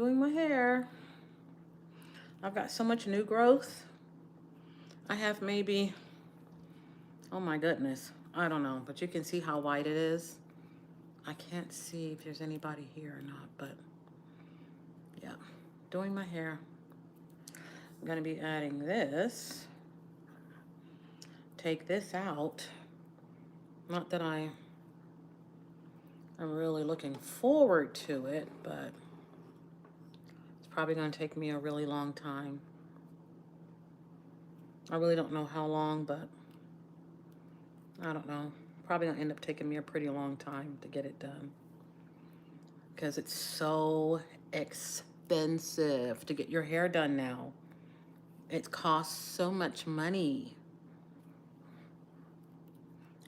doing my hair. I've got so much new growth. I have maybe, oh my goodness, I don't know, but you can see how white it is. I can't see if there's anybody here or not, but yeah, doing my hair. I'm gonna be adding this. Take this out. Not that I'm really looking forward to it, but it's probably gonna take me a really long time. I really don't know how long, but I don't know. Probably gonna end up taking me a pretty long time to get it done because it's so expensive to get your hair done now. It costs so much money.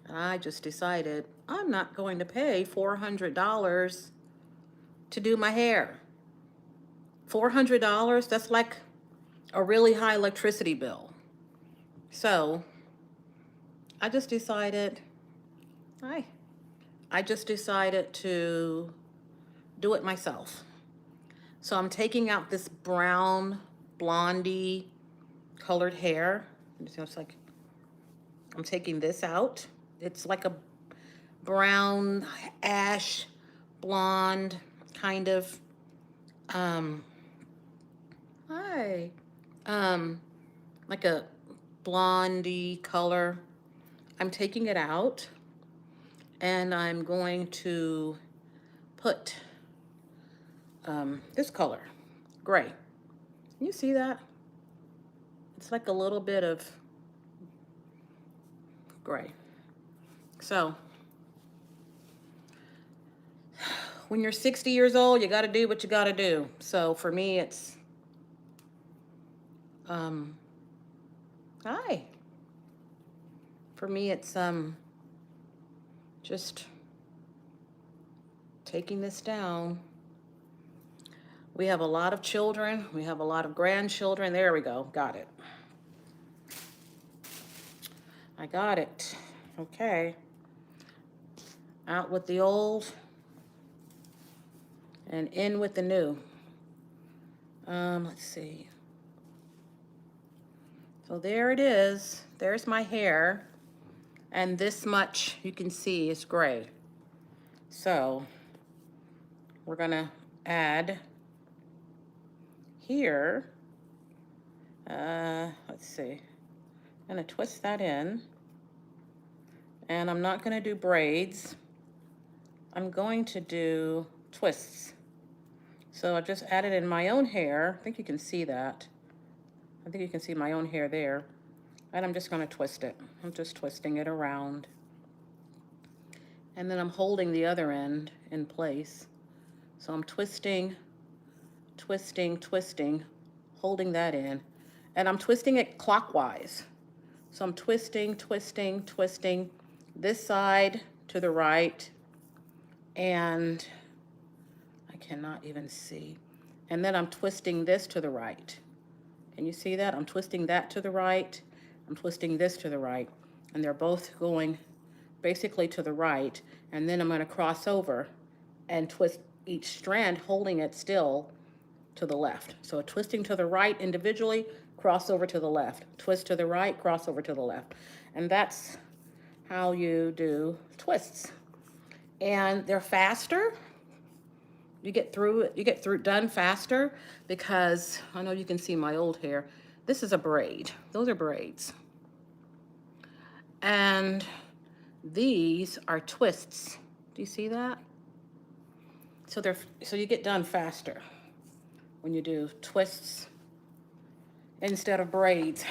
And I just decided I'm not going to pay $400 to do my hair. $400, that's like a really high electricity bill. So I just decided, I just decided to do it myself. So I'm taking out this brown, blondie colored hair. It's like, I'm taking this out. It's like a brown, ash, blonde kind of, like a blondie color. I'm taking it out and I'm going to put this color, gray. Can you see that? It's like a little bit of gray. So when you're 60 years old, you got to do what you got to do. So for me, it's, for me, it's just taking this down. We have a lot of children. We have a lot of grandchildren. There we go. Got it. I got it. Okay. Out with the old and in with the new. Let's see. So there it is. There's my hair. And this much you can see is gray. So we're gonna add here, let's see. I'm gonna twist that in. And I'm not gonna do braids. I'm going to do twists. So I just added in my own hair. I think you can see that. I think you can see my own hair there. And I'm just gonna twist it. I'm just twisting it around. And then I'm holding the other end in place. So I'm twisting, twisting, twisting, holding that in. And I'm twisting it clockwise. So I'm twisting, twisting, twisting this side to the right. And I cannot even see. And then I'm twisting this to the right. Can you see that? I'm twisting that to the right. I'm twisting this to the right. And they're both going basically to the right. And then I'm going to cross over and twist each strand, holding it still to the left. So twisting to the right individually, cross over to the left. Twist to the right, cross over to the left. And that's how you do twists. And they're faster. You get done faster because I know you can see my old hair. This is a braid. Those are braids. And these are twists. Do you see that? So you get done faster when you do twists instead of braids.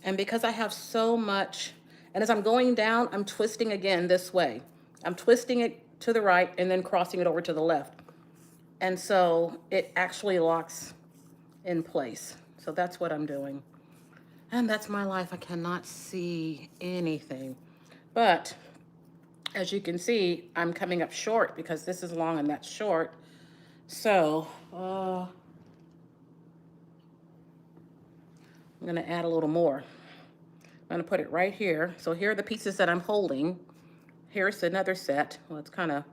And because I have so much, and as I'm going down, I'm twisting again this way. I'm twisting it to the right and then crossing it over to the left. And so it actually locks in place. So that's what I'm doing. And that's my life. I cannot see anything. But as you can see, I'm coming up short because this is long and that's short. So I'm gonna add a little more. I'm gonna put it right here. So here are the pieces that I'm holding. Here's another set. Well, it's kind of,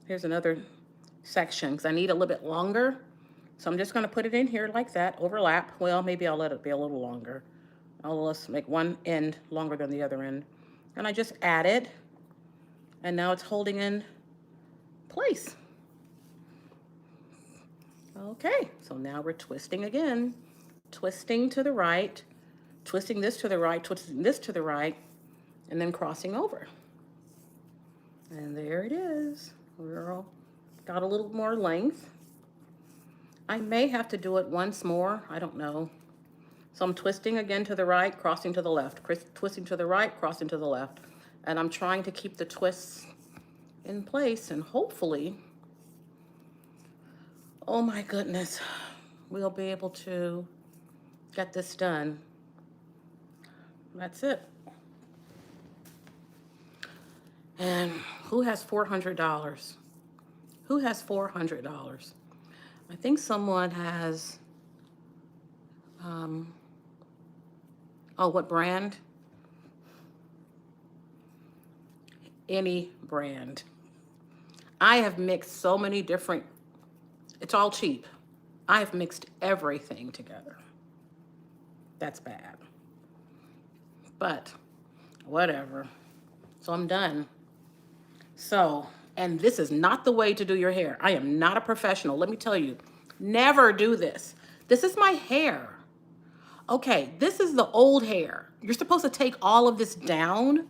here's another section because I need a little bit longer. So I'm just going to put it in here like that, overlap. Well, maybe I'll let it be a little longer. Let's make one end longer than the other end. And I just added, and now it's holding in place. Okay, so now we're twisting again. Twisting to the right, twisting this to the right, twisting this to the right, and then crossing over. And there it is. We're all got a little more length. I may have to do it once more. I don't know. So I'm twisting again to the right, crossing to the left, twisting to the right, crossing to the left. And I'm trying to keep the twists in place, and hopefully, oh my goodness, we'll be able to get this done. That's it. And who has $400? Who has $400? I think someone has, oh, what brand? Any brand. I have mixed so many different, it's all cheap. I have mixed everything together. That's bad. But whatever. So I'm done. So, and this is not the way to do your hair. I am not a professional. Let me tell you, never do this. This is my hair. Okay, this is the old hair. You're supposed to take all of this down.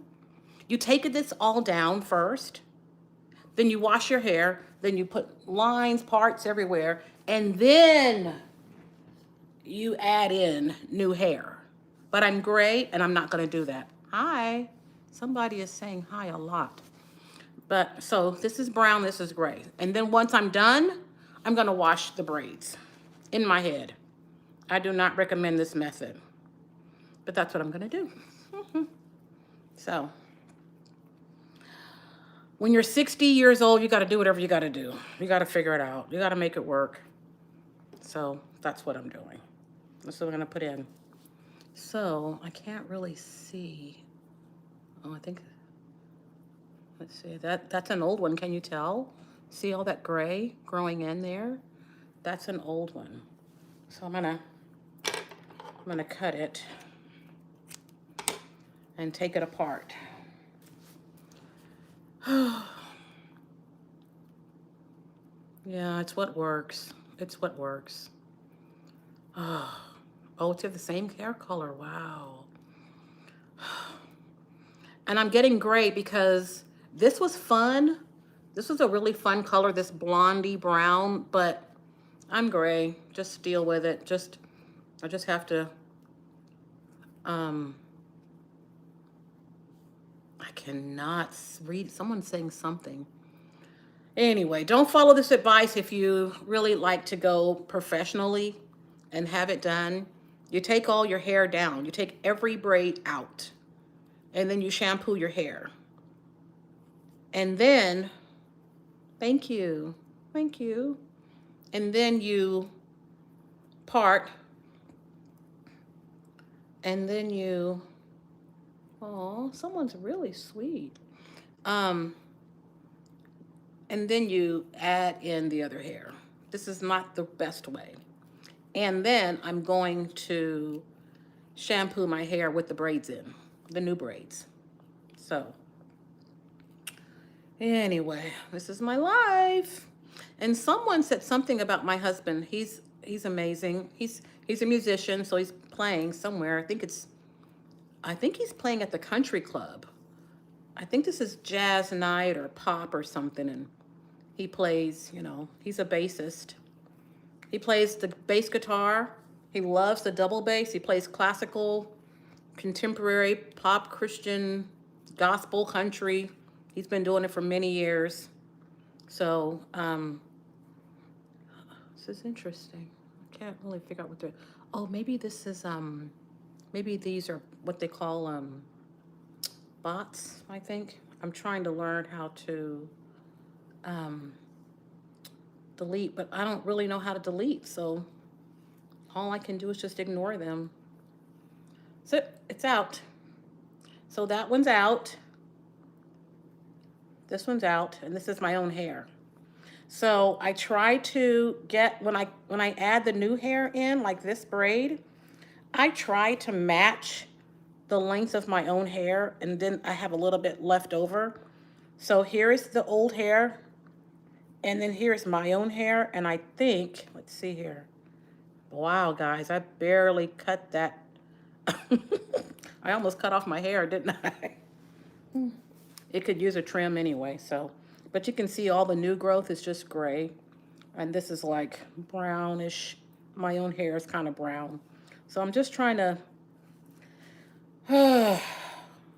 You take this all down first. Then you wash your hair. Then you put lines, parts everywhere. And then you add in new hair. But I'm gray and I'm not going to do that. Hi. Somebody is saying hi a lot. But so this is brown, this is gray. And then once I'm done, I'm going to wash the braids in my head. I do not recommend this method, but that's what I'm going to do. So when you're 60 years old, you got to do whatever you got to do. You got to figure it out. You got to make it work. So that's what I'm doing. That's what I'm going to put in. So I can't really see. Oh, I think, let's see, that's an old one. Can you tell? See all that gray growing in there? That's an old one. So I'm gonna cut it and take it apart. Yeah, it's what works. It's what works. Oh, it's the same hair color. Wow. And I'm getting gray because this was fun. This was a really fun color, this blondie brown, but I'm gray. Just deal with it. I just have to, I cannot read. Someone's saying something. Anyway, don't follow this advice if you really like to go professionally and have it done. You take all your hair down. You take every braid out. And then you shampoo your hair. And then, thank you. And then you part. And then you, oh, someone's really sweet. And then you add in the other hair. This is not the best way. And then I'm going to shampoo my hair with the braids in, the new braids. So anyway, this is my life. And someone said something about my husband. He's amazing. He's a musician, so he's playing somewhere. I think he's playing at the country club. I think this is jazz night or pop or something, and he plays, he's a bassist. He plays the bass guitar. He loves the double bass. He plays classical, contemporary, pop, Christian, gospel, country. He's been doing it for many years. So, this is interesting. I can't really figure out what they're, oh, maybe this is, maybe these are what they call, bots, I think. I'm trying to learn how to, delete, but I don't really know how to delete, so all I can do is just ignore them. So it's out. So that one's out. This one's out, and this is my own hair. So I try to get, when I add the new hair in, like this braid, I try to match the length of my own hair, and then I have a little bit left over. So here is the old hair, and then here's my own hair, and I think, let's see here. Wow, guys, I barely cut that. I almost cut off my hair, didn't I? It could use a trim anyway, so. But you can see all the new growth is just gray. And this is like brownish. My own hair is kind of brown. So I'm just trying to, I'm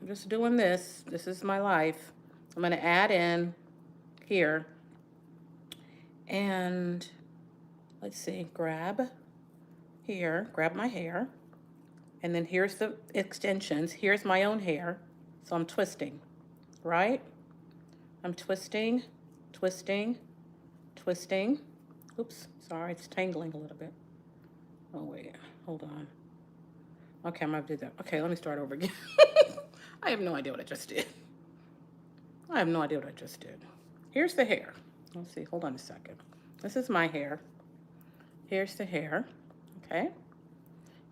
just doing this. This is my life. I'm going to add in here. And let's see, grab my hair. And then here's the extensions. Here's my own hair. So I'm twisting, right? I'm twisting, twisting, twisting. Oops, sorry, it's tangling a little bit. Oh, wait, hold on. Okay, I'm gonna do that. Okay, let me start over again. I have no idea what I just did. I have no idea what I just did. Here's the hair. Let's see, hold on a second. This is my hair. Here's the hair, okay?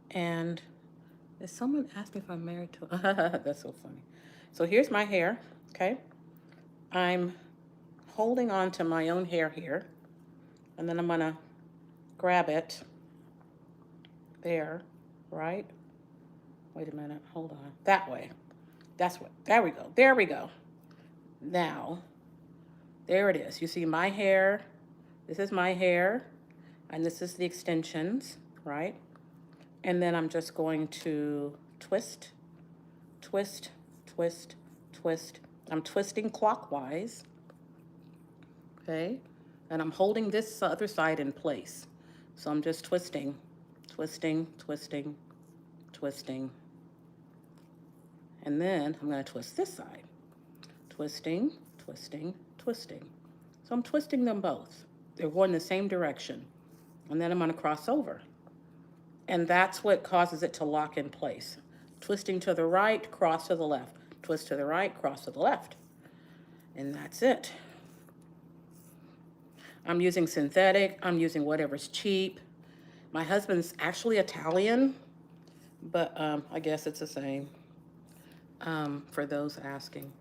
And did someone ask me if I'm married to, that's so funny. So here's my hair, okay? I'm holding on to my own hair here, and then I'm gonna grab it there, right? Wait a minute, hold on. That way. That's what, there we go. There we go. Now, there it is. You see my hair. This is my hair, and this is the extensions, right? And then I'm just going to twist, twist, twist, twist. I'm twisting clockwise, okay? And I'm holding this other side in place. So I'm just twisting, twisting, twisting, twisting. And then I'm gonna twist this side. Twisting, twisting, twisting. So I'm twisting them both. They're going the same direction. And then I'm gonna cross over. And that's what causes it to lock in place. Twisting to the right, cross to the left. Twist to the right, cross to the left. And that's it. I'm using synthetic. I'm using whatever's cheap. My husband's actually Italian, but I guess it's the same for those asking.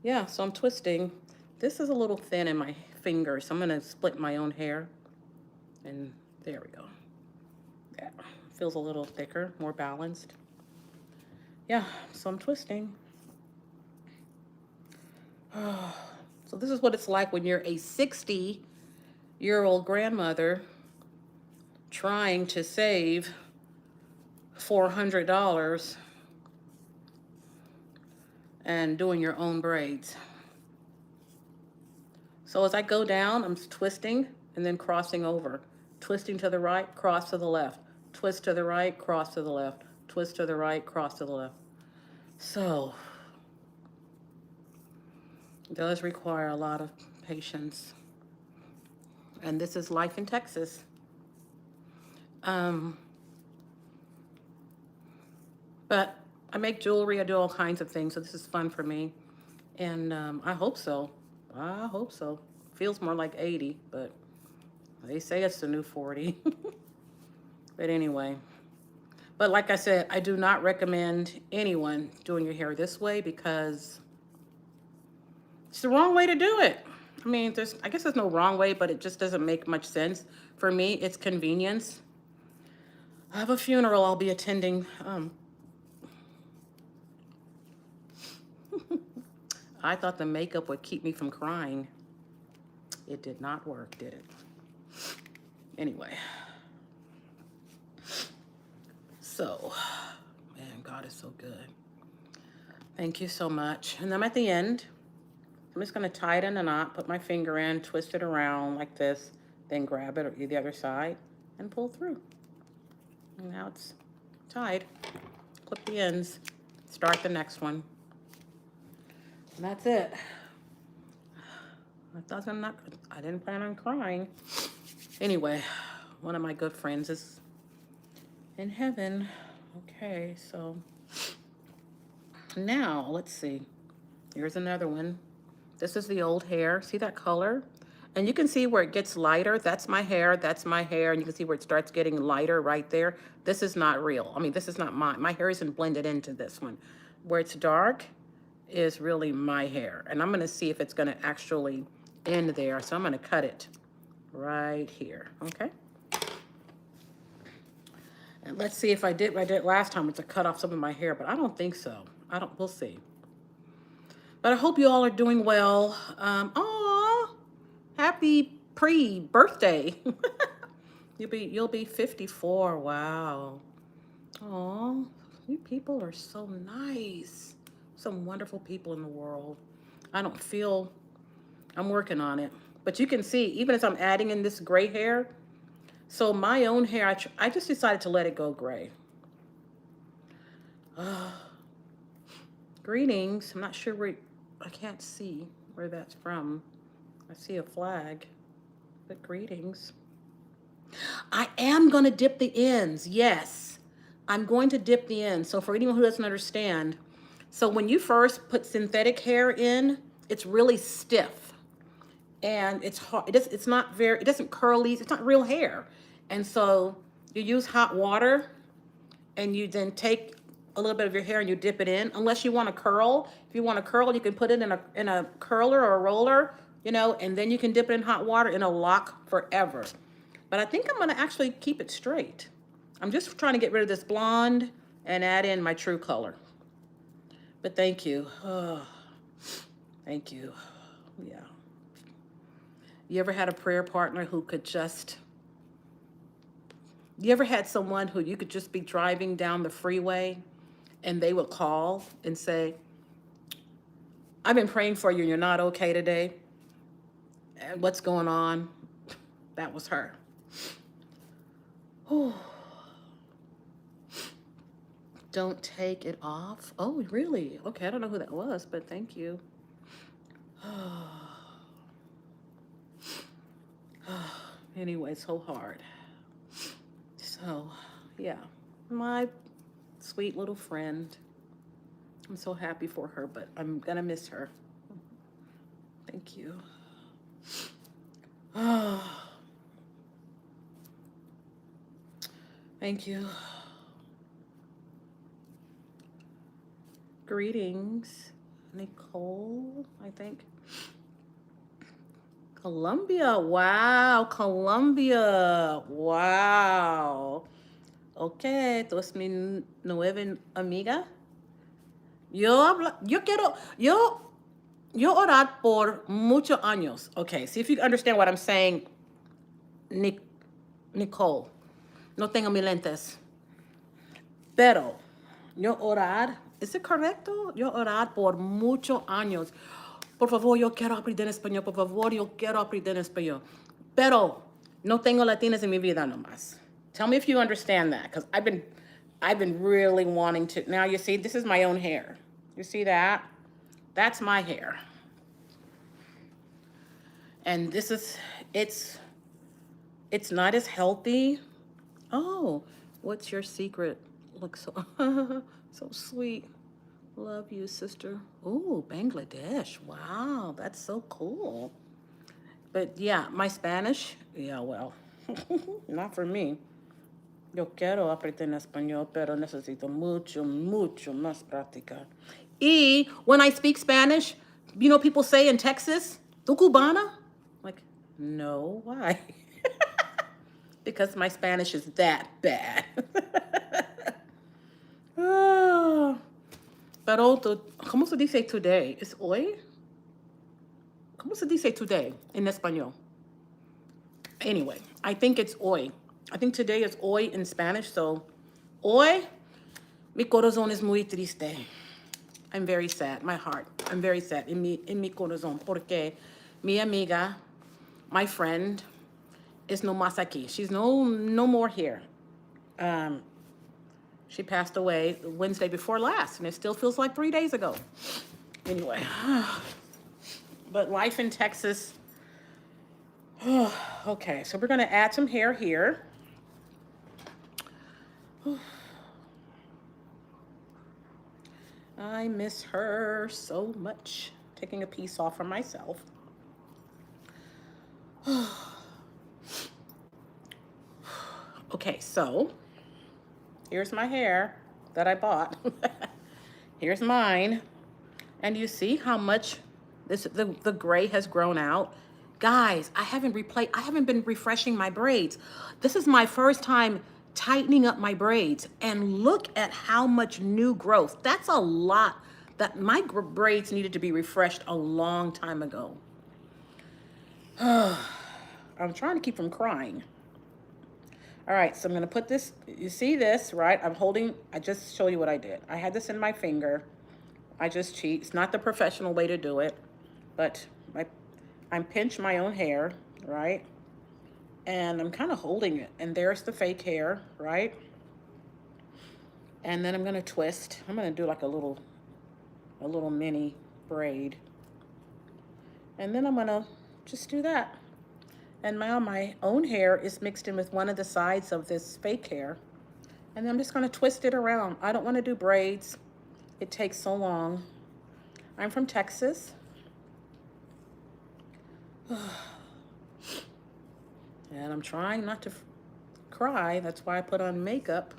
Yeah, so I'm twisting. This is a little thin in my fingers, so I'm gonna split my own hair. And there we go. Yeah, feels a little thicker, more balanced. Yeah, so I'm twisting. So this is what it's like when you're a 60-year-old grandmother trying to save $400 and doing your own braids. So as I go down, I'm twisting and then crossing over. Twisting to the right, cross to the left. Twist to the right, cross to the left. Twist to the right, cross to the left. So it does require a lot of patience. And this is life in Texas. But I make jewelry, I do all kinds of things, so this is fun for me. And I hope so. I hope so. Feels more like 80, but they say it's the new 40. But anyway. But like I said, I do not recommend anyone doing your hair this way because it's the wrong way to do it. I mean, I guess there's no wrong way, but it just doesn't make much sense. For me, it's convenience. I have a funeral I'll be attending. I thought the makeup would keep me from crying. It did not work, did it? Anyway. So, man, God is so good. Thank you so much. And I'm at the end. I'm just gonna tie it in a knot, put my finger in, twist it around like this, then grab it the other side and pull through. And now it's tied. Clip the ends, start the next one. And that's it. I didn't plan on crying. Anyway, one of my good friends is in heaven. Okay, so now let's see. Here's another one. This is the old hair. See that color? And you can see where it gets lighter. That's my hair. That's my hair. And you can see where it starts getting lighter right there. This is not real. I mean, this is not mine. My hair isn't blended into this one. Where it's dark is really my hair. And I'm going to see if it's going to actually end there. So I'm going to cut it right here. Okay. And let's see if I did what I did last time, was to cut off some of my hair, but I don't think so. We'll see. But I hope you all are doing well. Aw, happy pre-birthday. You'll be 54. Wow. Aw, you people are so nice. Some wonderful people in the world. I'm working on it. But you can see, even as I'm adding in this gray hair, so my own hair, I just decided to let it go gray. Greetings. I'm not sure where, I can't see where that's from. I see a flag, but greetings. I am going to dip the ends. Yes, I'm going to dip the ends. So for anyone who doesn't understand, so when you first put synthetic hair in, it's really stiff and it's hard. It's not very, it doesn't curly. It's not real hair. And so you use hot water and you then take a little bit of your hair and you dip it in, unless you want to curl. If you want to curl, you can put it in a curler or a roller, and then you can dip it in hot water and it'll lock forever. But I think I'm going to actually keep it straight. I'm just trying to get rid of this blonde and add in my true color. But thank you. Oh, thank you. Yeah. You ever had a prayer partner who could just... You ever had someone who you could just be driving down the freeway and they would call and say, I've been praying for you and you're not okay today? And what's going on? That was her. Oh. Don't take it off. Oh, really? Okay, I don't know who that was, but thank you. Anyway, so hard. So, yeah, my sweet little friend. I'm so happy for her, but I'm gonna miss her. Thank you. Thank you. Greetings, Nicole, I think. Colombia, wow, Colombia, wow. Okay, tú es mi nueva amiga. Yo orar por muchos años. Okay, see if you understand what I'm saying, Nicole. No tengo mis lentes. Pero, yo orar, ¿es correcto? Yo orar por muchos años. Por favor, yo quiero aprender español. Por favor, yo quiero aprender español. Pero, no tengo latinas en mi vida nomás. Tell me if you understand that, because I've been really wanting to. Now you see, this is my own hair. You see that? That's my hair. And this is, it's not as healthy. Oh, what's your secret? Looks so, so sweet. Love you, sister. Oh, Bangladesh. Wow, that's so cool. But yeah, my Spanish, yeah, well, not for me. Yo quiero aprender español, pero necesito mucho más práctica. Y when I speak Spanish, people say in Texas, ¿tú cubana? Like, no, why? Because my Spanish is that bad. Pero, ¿cómo se dice today? ¿Es hoy? ¿Cómo se dice today in español? Anyway, I think it's hoy. I think today is hoy in Spanish, so hoy, mi corazón es muy triste. I'm very sad, my heart. I'm very sad in mi corazón, porque mi amiga, my friend, is no más aquí. She's no more here. She passed away the Wednesday before last, and it still feels like 3 days ago. Anyway, but life in Texas. Okay, so we're gonna add some hair here. I miss her so much. Taking a piece off for myself. Okay, so here's my hair that I bought. Here's mine. And you see how much the gray has grown out? Guys, I haven't been refreshing my braids. This is my first time tightening up my braids, and look at how much new growth. That's a lot. That my braids needed to be refreshed a long time ago. I'm trying to keep from crying. All right, so I'm gonna put this, you see this, right? I just show you what I did. I had this in my finger. I just cheat. It's not the professional way to do it, but I'm pinch my own hair, right? And I'm kind of holding it. And there's the fake hair, right? And then I'm gonna twist. I'm gonna do like a little mini braid. And then I'm gonna just do that. And my own hair is mixed in with one of the sides of this fake hair. And then I'm just gonna twist it around. I don't wanna do braids. It takes so long. I'm from Texas. And I'm trying not to cry. That's why I put on makeup,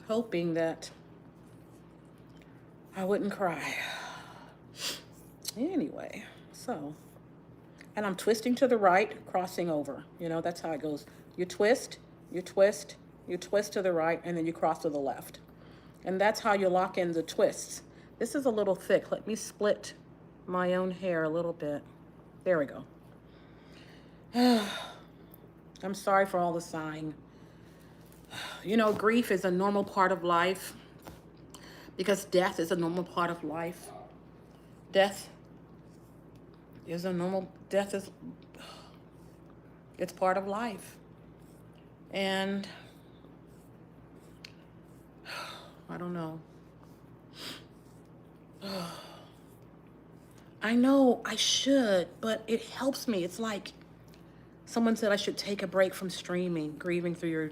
hoping that I wouldn't cry. Anyway, so, and I'm twisting to the right, crossing over. You know, that's how it goes. You twist, you twist, you twist to the right, and then you cross to the left. And that's how you lock in the twists. This is a little thick. Let me split my own hair a little bit. There we go. I'm sorry for all the sighing. You know, grief is a normal part of life because death is a normal part of life. Death is it's part of life. And I don't know. I know I should, but it helps me. It's like someone said I should take a break from streaming, grieving through your...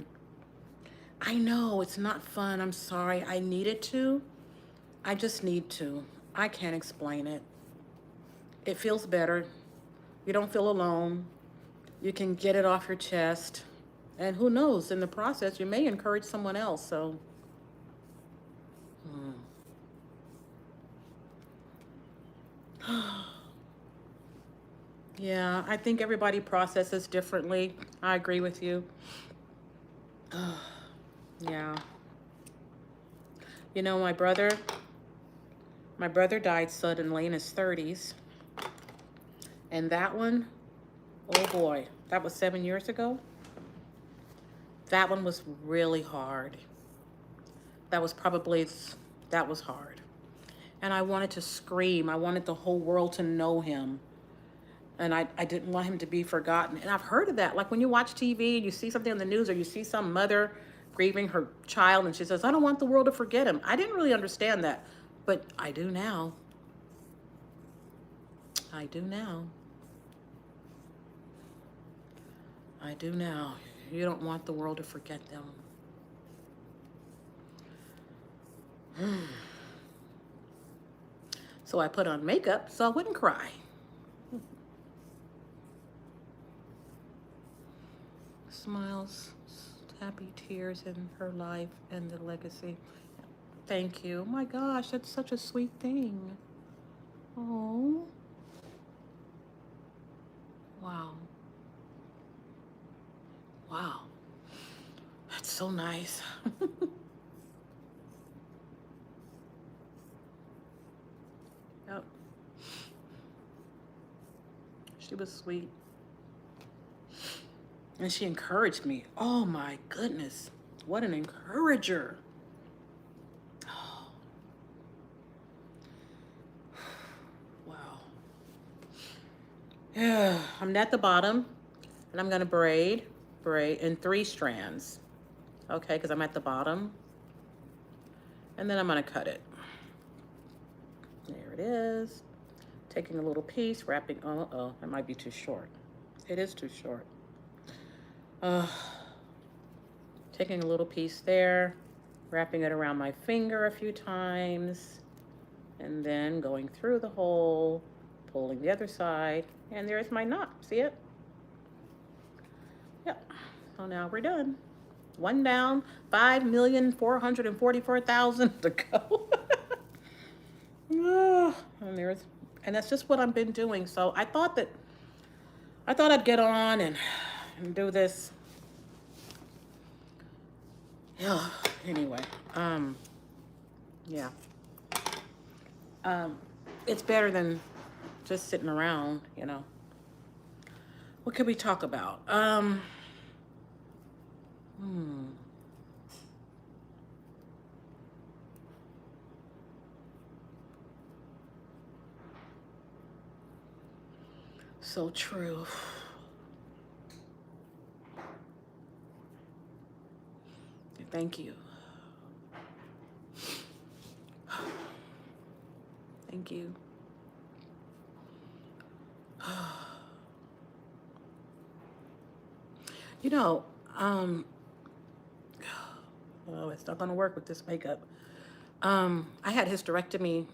I know, it's not fun. I'm sorry. I needed to. I just need to. I can't explain it. It feels better. You don't feel alone. You can get it off your chest. And who knows, in the process, you may encourage someone else, so... Yeah, I think everybody processes differently. I agree with you. Yeah. You know, my brother died suddenly in his 30s. And that one, oh boy, that was 7 years ago. That one was really hard. That was hard. And I wanted to scream. I wanted the whole world to know him. And I didn't want him to be forgotten. And I've heard of that. Like when you watch TV and you see something on the news or you see some mother grieving her child and she says, I don't want the world to forget him. I didn't really understand that, but I do now. I do now. I do now. You don't want the world to forget them. So I put on makeup so I wouldn't cry. Smiles, happy tears in her life and the legacy. Thank you. Oh my gosh, that's such a sweet thing. Oh. Wow. Wow. That's so nice. Yep. She was sweet. And she encouraged me. Oh my goodness. What an encourager. Oh. Wow. Yeah, I'm at the bottom and I'm gonna braid in 3 strands. Okay, because I'm at the bottom. And then I'm gonna cut it. There it is. Taking a little piece, wrapping, oh, that might be too short. It is too short. Taking a little piece there, wrapping it around my finger a few times, and then going through the hole, pulling the other side, and there's my knot. See it? So now we're done. One down, 5,444,000 to go. And that's just what I've been doing. So I thought I'd get on and do this. Yeah. Anyway, yeah. It's better than just sitting around, you know. What could we talk about? So true. Thank you. Thank you. You know, oh, it's not gonna work with this makeup. I had hysterectomy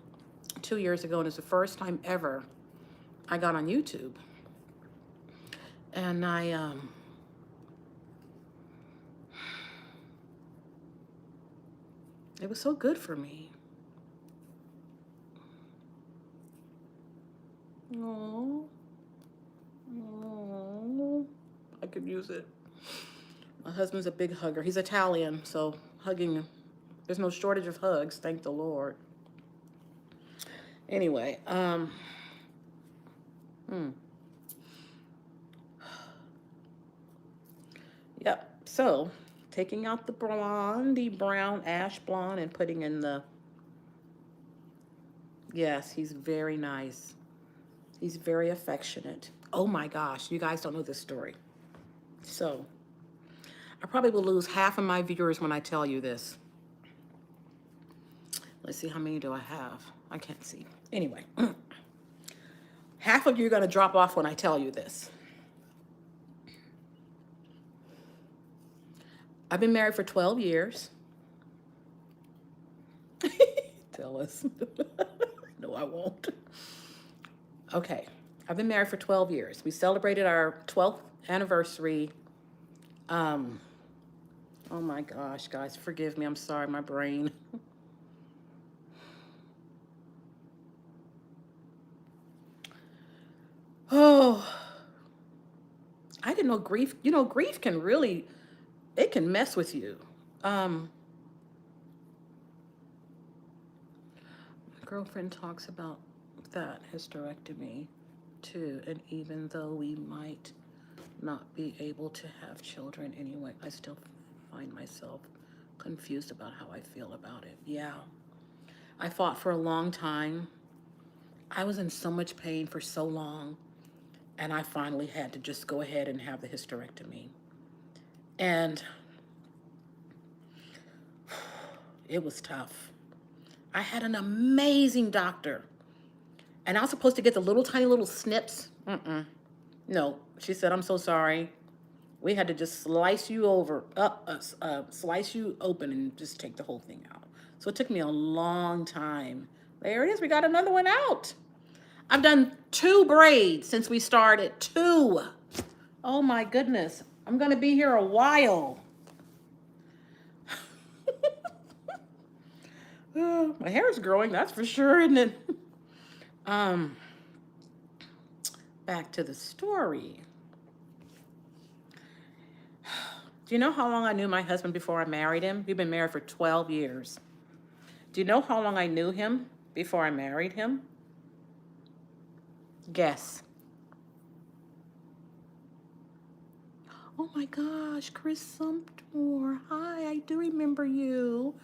2 years ago, and it's the first time ever I got on YouTube. And it was so good for me. Oh, I could use it. My husband's a big hugger. He's Italian, so hugging, there's no shortage of hugs, thank the Lord. Anyway, yep. So taking out the brown, ash blonde, and putting in the, yes, he's very nice. He's very affectionate. Oh my gosh, you guys don't know this story. So I probably will lose half of my viewers when I tell you this. Let's see, how many do I have? I can't see. Anyway, half of you are going to drop off when I tell you this. I've been married for 12 years. Tell us. No, I won't. Okay. I've been married for 12 years. We celebrated our 12th anniversary. Oh my gosh, guys, forgive me. I'm sorry, my brain. Oh, I didn't know grief. You know, grief can really, it can mess with you. My girlfriend talks about that hysterectomy too, and even though we might not be able to have children anyway, I still find myself confused about how I feel about it. Yeah, I fought for a long time. I was in so much pain for so long, and I finally had to just go ahead and have the hysterectomy. And it was tough. I had an amazing doctor, and I was supposed to get the little tiny little snips. No, she said, I'm so sorry. We had to just slice you slice you open and just take the whole thing out. So it took me a long time. There it is. We got another one out. I've done 2 braids since we started. 2. Oh my goodness. I'm going to be here a while. My hair is growing, that's for sure, isn't it? Back to the story. Do you know how long I knew my husband before I married him? We've been married for 12 years. Do you know how long I knew him before I married him? Guess. Oh my gosh, Chris Sumpter. Hi, I do remember you.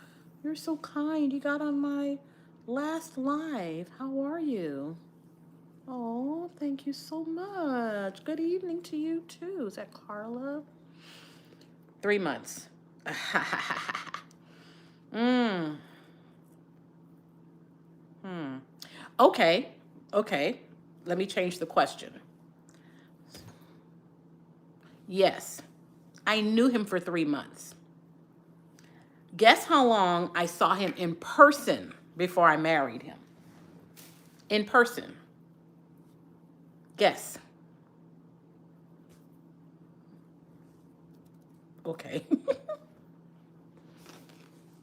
You're so kind. You got on my last live. How are you? Oh, thank you so much. Good evening to you too. Is that Carla? 3 months. Okay. Let me change the question. Yes, I knew him for 3 months. Guess how long I saw him in person before I married him? In person. Guess. Okay.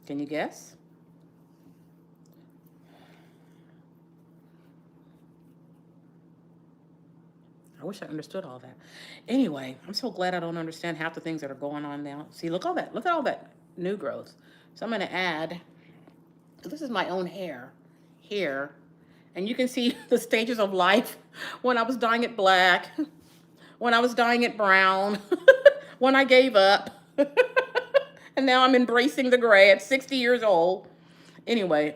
Can you guess? I wish I understood all that. Anyway, I'm so glad I don't understand half the things that are going on now. See, look all that. Look at all that new growth. So I'm going to add, this is my own hair here. And you can see the stages of life when I was dyeing it black, when I was dyeing it brown, when I gave up. And now I'm embracing the gray at 60 years old. Anyway,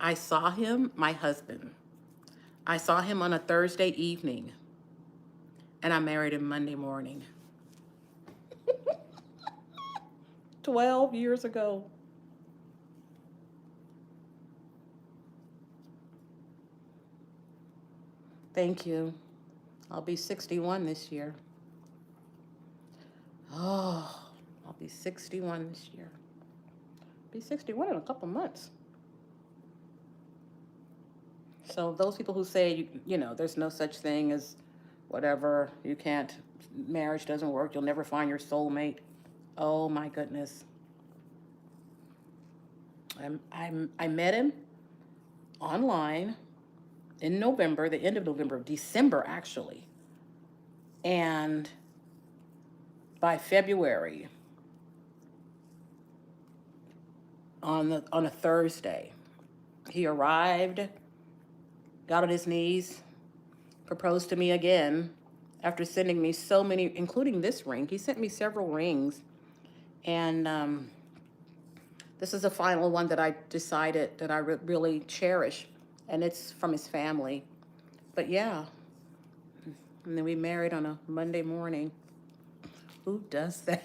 I saw him, my husband. I saw him on a Thursday evening, and I married him Monday morning. 12 years ago. Thank you. I'll be 61 this year. Oh, I'll be 61 this year. Be 61 in a couple months. So those people who say, you know, there's no such thing as whatever, you can't, marriage doesn't work, you'll never find your soulmate. Oh my goodness. I met him online in November, the end of November, December actually. And by February, on a Thursday, he arrived, got on his knees, proposed to me again after sending me so many, including this ring. He sent me several rings. And this is the final one that I decided that I really cherish. And it's from his family. But yeah. And then we married on a Monday morning. Who does that?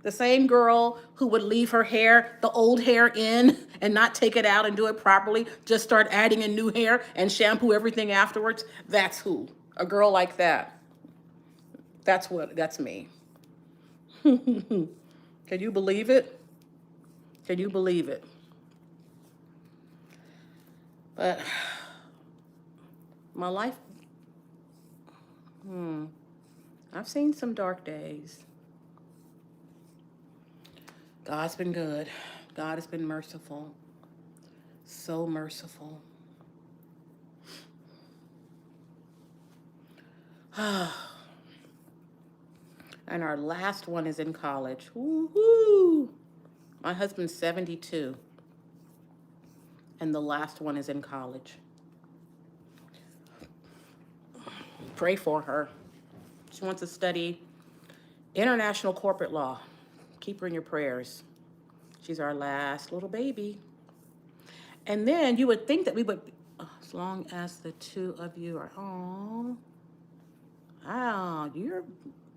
The same girl who would leave her hair, the old hair in and not take it out and do it properly, just start adding in new hair and shampoo everything afterwards. That's who. A girl like that. That's me. Can you believe it? Can you believe it? But my life, I've seen some dark days. God's been good. God has been merciful. So merciful. And our last one is in college. Woo-hoo! My husband's 72. And the last one is in college. Pray for her. She wants to study international corporate law. Keep her in your prayers. She's our last little baby. And then you would think that we would, as long as the two of you are,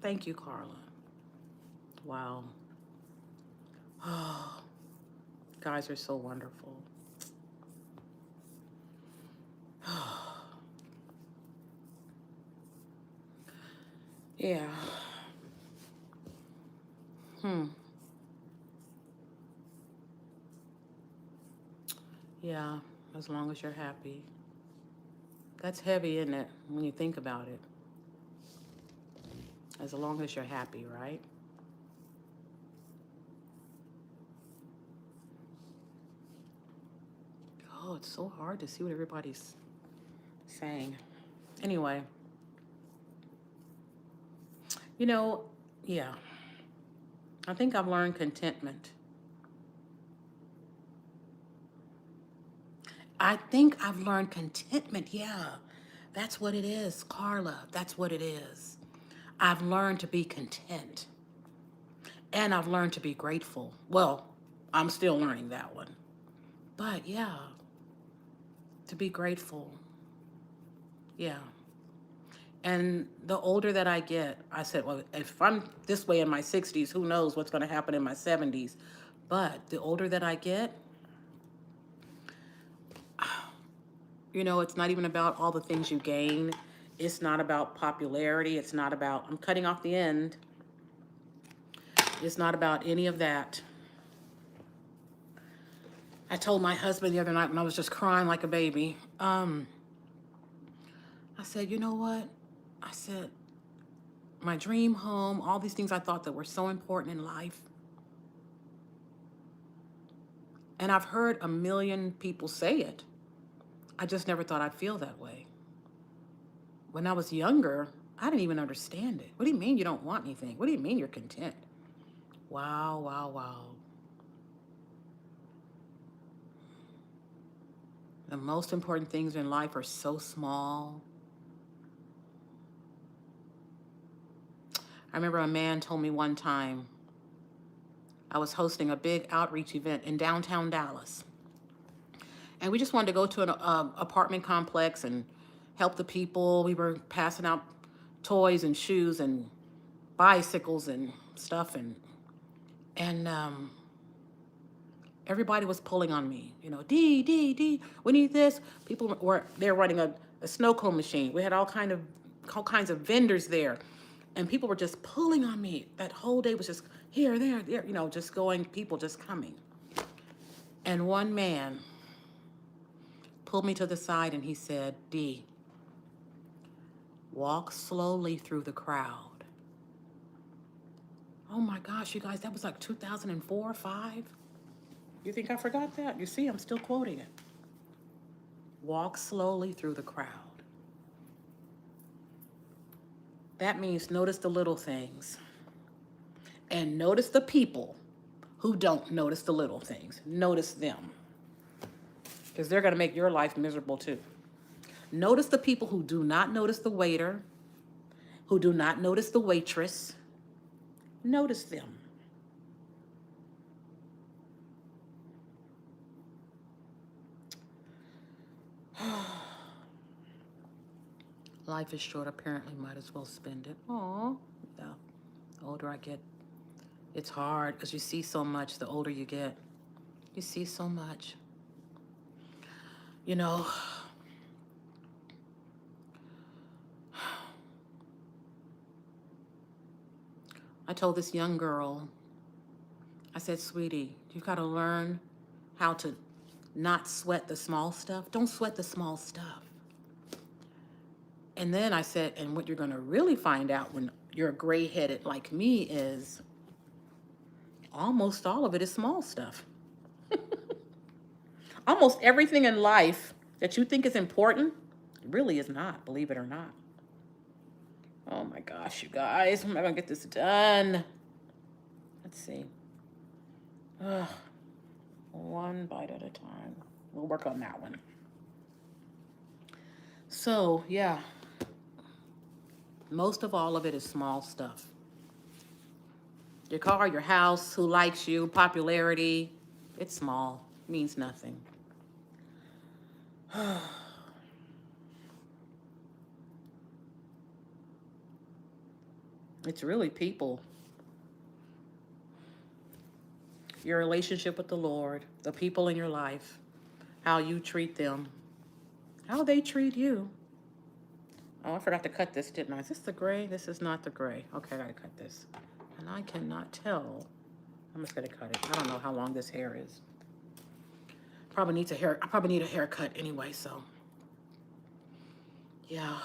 thank you, Carla. Wow. Oh, guys are so wonderful. Yeah. Yeah, as long as you're happy. That's heavy, isn't it, when you think about it? As long as you're happy, right? Oh, it's so hard to see what everybody's saying. Anyway, you know, yeah, I think I've learned contentment. I think I've learned contentment. Yeah, that's what it is, Carla. That's what it is. I've learned to be content. And I've learned to be grateful. Well, I'm still learning that one. But yeah, to be grateful. Yeah. And the older that I get, I said, well, if I'm this way in my 60s, who knows what's going to happen in my 70s. But the older that I get, you know, it's not even about all the things you gain. It's not about popularity. It's not about, I'm cutting off the end. It's not about any of that. I told my husband the other night when I was just crying like a baby, I said, you know what? I said, my dream home, all these things I thought that were so important in life. And I've heard a million people say it. I just never thought I'd feel that way. When I was younger, I didn't even understand it. What do you mean you don't want anything? What do you mean you're content? Wow, wow, wow. The most important things in life are so small. I remember a man told me one time, I was hosting a big outreach event in downtown Dallas. And we just wanted to go to an apartment complex and help the people. We were passing out toys and shoes and bicycles and stuff. And everybody was pulling on me. You know, Dee, we need this. People were there running a snow cone machine. We had all kinds of vendors there. And people were just pulling on me. That whole day was just here, there, you know, just going, people just coming. And one man pulled me to the side and he said, Dee, walk slowly through the crowd. Oh my gosh, you guys, that was like 2004, 5. You think I forgot that? You see, I'm still quoting it. Walk slowly through the crowd. That means notice the little things. And notice the people who don't notice the little things. Notice them. Because they're going to make your life miserable too. Notice the people who do not notice the waiter, who do not notice the waitress. Notice them. Life is short, apparently, might as well spend it. Aw, yeah. The older I get, it's hard because you see so much the older you get. You see so much. You know, I told this young girl, I said, sweetie, you've got to learn how to not sweat the small stuff. Don't sweat the small stuff. And then I said, and what you're going to really find out when you're gray-headed like me is almost all of it is small stuff. Almost everything in life that you think is important really is not, believe it or not. Oh my gosh, you guys, how am I going to get this done? Let's see. Ugh. One bite at a time. We'll work on that one. So, yeah. Most of all of it is small stuff. Your car, your house, who likes you, popularity, it's small, means nothing. It's really people. Your relationship with the Lord, the people in your life, how you treat them, how they treat you. Oh, I forgot to cut this, didn't I? Is this the gray? This is not the gray. Okay, I gotta cut this. And I cannot tell. I'm just gonna cut it. I don't know how long this hair is. Probably needs a hair. I probably need a haircut anyway, so. Yeah.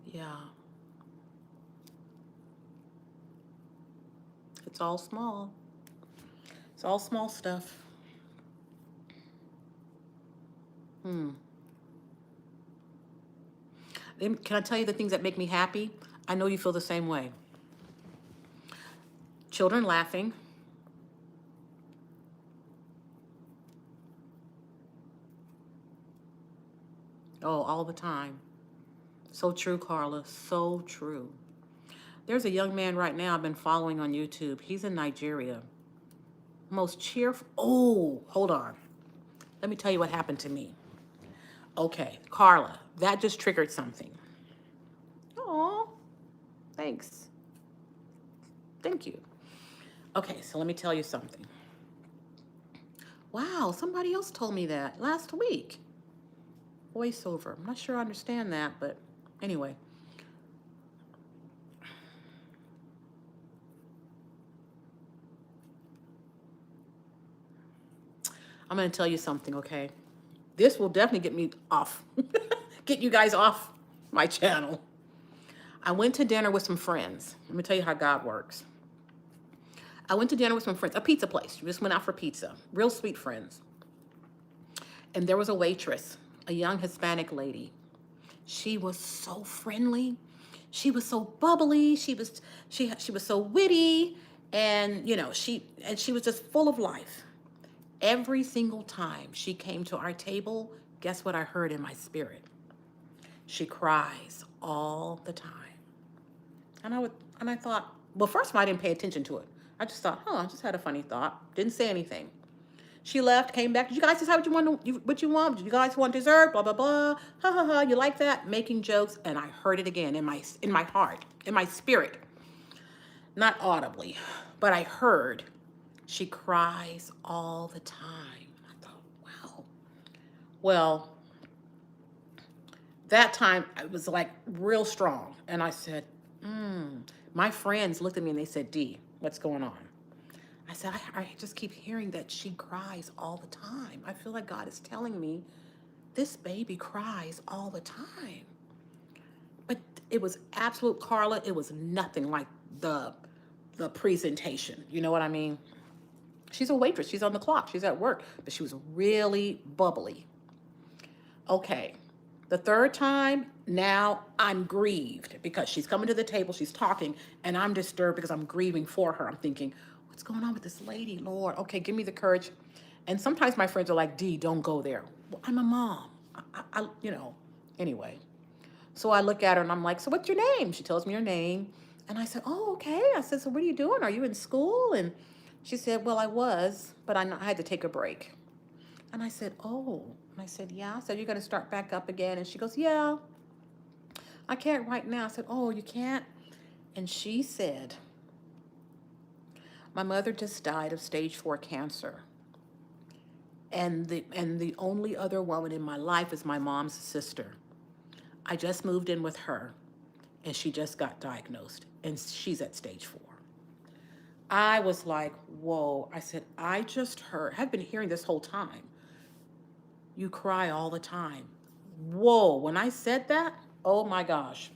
Yeah. It's all small. It's all small stuff. Can I tell you the things that make me happy? I know you feel the same way. Children laughing. Oh, all the time. So true, Carla. So true. There's a young man right now I've been following on YouTube. He's in Nigeria. Most cheerful. Oh, hold on. Let me tell you what happened to me. Okay, Carla, that just triggered something. Oh, thanks. Thank you. Okay, so let me tell you something. Wow, somebody else told me that last week. Voiceover. I'm not sure I understand that, but anyway. I'm going to tell you something, okay? This will definitely get me off, Get you guys off my channel. I went to dinner with some friends. Let me tell you how God works. I went to dinner with some friends, a pizza place. We just went out for pizza. Real sweet friends. And there was a waitress, a young Hispanic lady. She was so friendly. She was so bubbly. She was so witty, and she was just full of life. Every single time she came to our table, guess what I heard in my spirit? She cries all the time. And I thought, well, first of all, I didn't pay attention to it. I just thought, I just had a funny thought. Didn't say anything. She left, came back. Did you guys decide what you want? What you want? Did you guys want dessert? Blah blah blah. Ha ha ha. You like that? Making jokes, and I heard it again in my heart, in my spirit, not audibly, but I heard. She cries all the time. I thought, wow. Well, that time I was like real strong, and I said, My friends looked at me and they said, Dee, what's going on? I said, I just keep hearing that she cries all the time. I feel like God is telling me this baby cries all the time. But it was absolute, Carla, it was nothing like the presentation. You know what I mean? She's a waitress. She's on the clock. She's at work. But she was really bubbly. Okay. The third time, now I'm grieved because she's coming to the table, she's talking, and I'm disturbed because I'm grieving for her. I'm thinking, what's going on with this lady, Lord? Okay, give me the courage. And sometimes my friends are like, Dee, don't go there. Well, I'm a mom. Anyway. So I look at her and I'm like, so what's your name? She tells me her name. And I said, oh, okay. I said, so what are you doing? Are you in school? And she said, well, I was, but I had to take a break. And I said, oh. And I said, yeah. I said, you're going to start back up again? And she goes, yeah. I can't right now. I said, oh, you can't? And she said, my mother just died of stage 4 cancer. And the only other woman in my life is my mom's sister. I just moved in with her, and she just got diagnosed, and she's at stage 4. I was like, whoa. I said, I just heard, I've been hearing this whole time. You cry all the time. Whoa. When I said that, oh my gosh.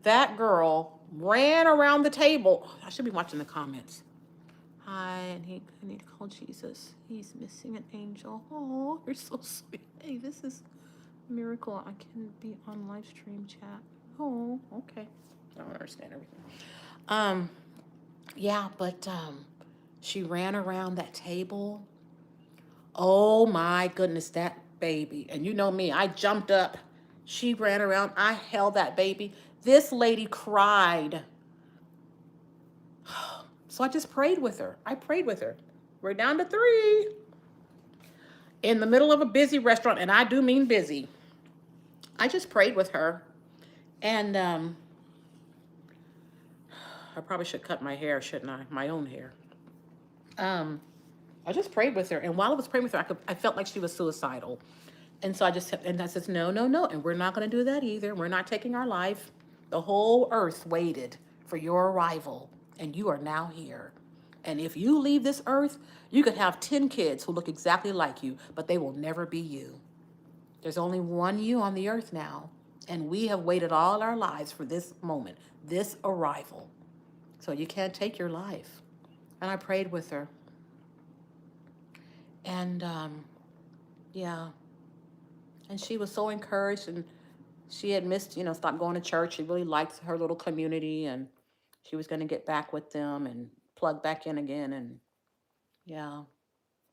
That girl ran around the table. I should be watching the comments. Hi, I need to call Jesus. He's missing an angel. Oh, you're so sweet. Hey, this is a miracle. I can be on live stream chat. Oh, okay. I don't understand everything. Yeah, but she ran around that table. Oh my goodness, that baby. And you know me, I jumped up. She ran around. I held that baby. This lady cried. So I just prayed with her. I prayed with her. We're down to 3. In the middle of a busy restaurant, and I do mean busy. I just prayed with her. And I probably should cut my hair, shouldn't I? My own hair. I just prayed with her. And while I was praying with her, I felt like she was suicidal. And so I said, no, no, no. And we're not going to do that either. We're not taking our life. The whole earth waited for your arrival, and you are now here. And if you leave this earth, you could have 10 kids who look exactly like you, but they will never be you. There's only one you on the earth now, and we have waited all our lives for this moment, this arrival. So you can't take your life. And I prayed with her. And yeah. And she was so encouraged, and she had missed, stopped going to church. She really liked her little community, and she was going to get back with them and plug back in again. And yeah,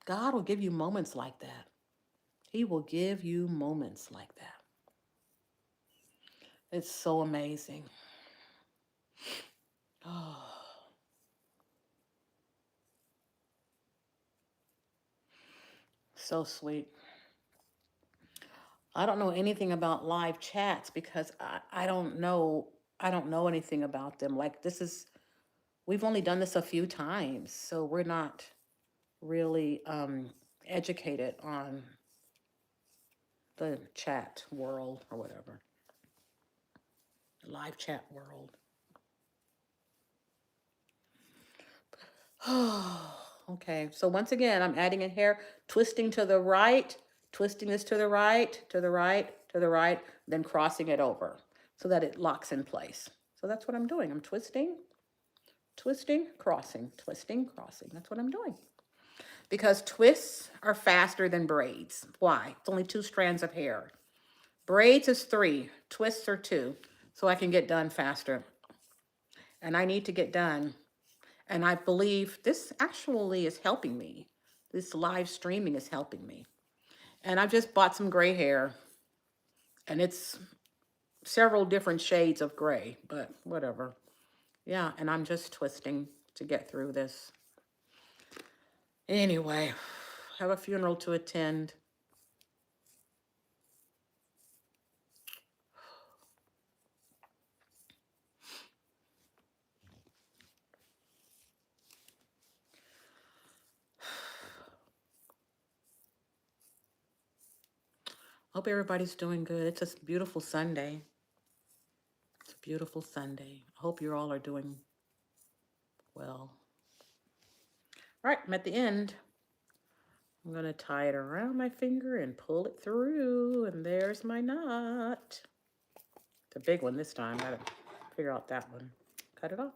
God will give you moments like that. He will give you moments like that. It's so amazing. Oh. So sweet. I don't know anything about live chats because I don't know anything about them. Like we've only done this a few times, so we're not really educated on the chat world or whatever. Live chat world. Okay, so once again, I'm adding in here, twisting to the right, twisting this to the right, to the right, to the right, then crossing it over so that it locks in place. So that's what I'm doing. I'm twisting, twisting, crossing, twisting, crossing. That's what I'm doing. Because twists are faster than braids. Why? It's only 2 strands of hair. Braids is 3, twists are 2. So I can get done faster. And I need to get done. And I believe this actually is helping me. This live streaming is helping me. And I've just bought some gray hair. And it's several different shades of gray, but whatever. Yeah, and I'm just twisting to get through this. Anyway, have a funeral to attend. Hope everybody's doing good. It's a beautiful Sunday. It's a beautiful Sunday. I hope you all are doing well. All right, I'm at the end. I'm going to tie it around my finger and pull it through, and there's my knot. It's a big one this time. I gotta figure out that one. Cut it off.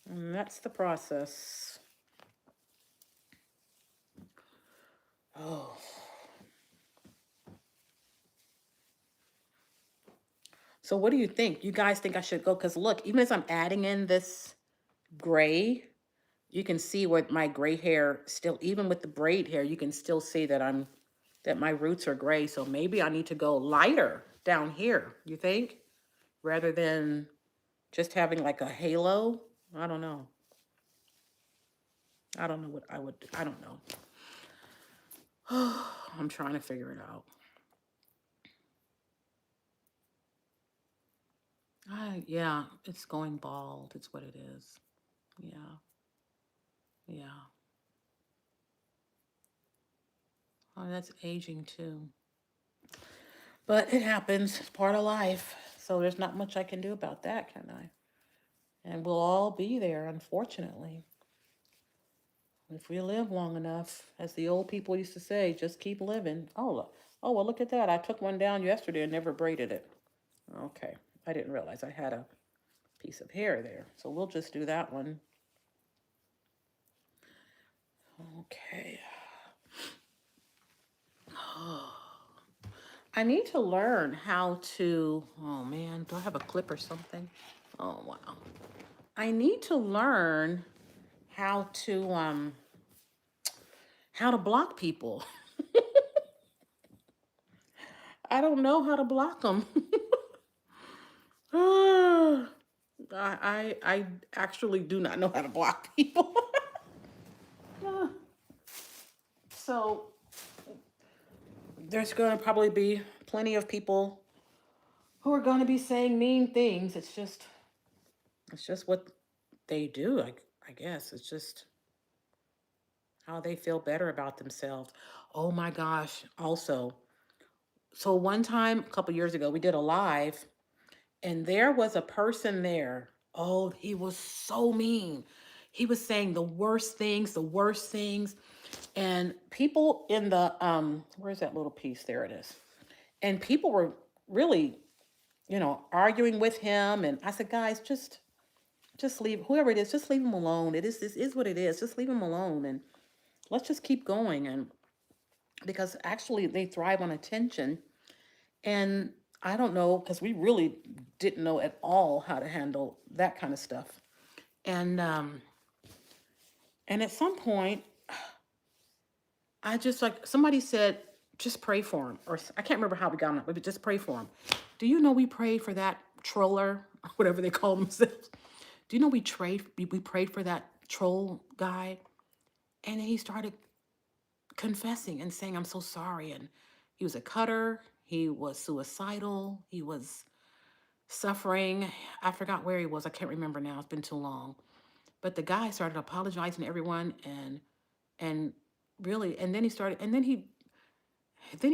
And that's the process. Oh. So what do you think? You guys think I should go? Because look, even as I'm adding in this gray, you can see where my gray hair still, even with the braid hair, you can still see that that my roots are gray. So maybe I need to go lighter down here, you think? Rather than just having like a halo. I don't know. I don't know what I would do. I don't know. I'm trying to figure it out. Yeah, it's going bald. It's what it is. Yeah. Yeah. Oh, that's aging too. But it happens. It's part of life. So there's not much I can do about that, can I? And we'll all be there, unfortunately. If we live long enough, as the old people used to say, just keep living. Oh, well, look at that. I took one down yesterday and never braided it. Okay. I didn't realize I had a piece of hair there. So we'll just do that one. Okay. I need to learn how to, oh man, do I have a clip or something? Oh, wow. I need to learn how to block people. I don't know how to block them. I actually do not know how to block people. So there's going to probably be plenty of people who are going to be saying mean things. It's just what they do. I guess it's just how they feel better about themselves. Oh my gosh. Also, so one time, a couple years ago, we did a live and there was a person there. Oh, he was so mean. He was saying the worst things, the worst things. And people in the, where's that little piece? There it is. And people were really, arguing with him. And I said, guys, just leave, whoever it is, just leave him alone. This is what it is. Just leave him alone. And let's just keep going. And because actually they thrive on attention. And I don't know, because we really didn't know at all how to handle that kind of stuff. And at some point, I just like somebody said, just pray for him. Or I can't remember how we got on it, but just pray for him. Do you know we prayed for that troller, or whatever they call themselves? Do you know we prayed for that troll guy? And he started confessing and saying, I'm so sorry. And he was a cutter. He was suicidal. He was suffering. I forgot where he was. I can't remember now. It's been too long. But the guy started apologizing to everyone and really, and then he started, and then he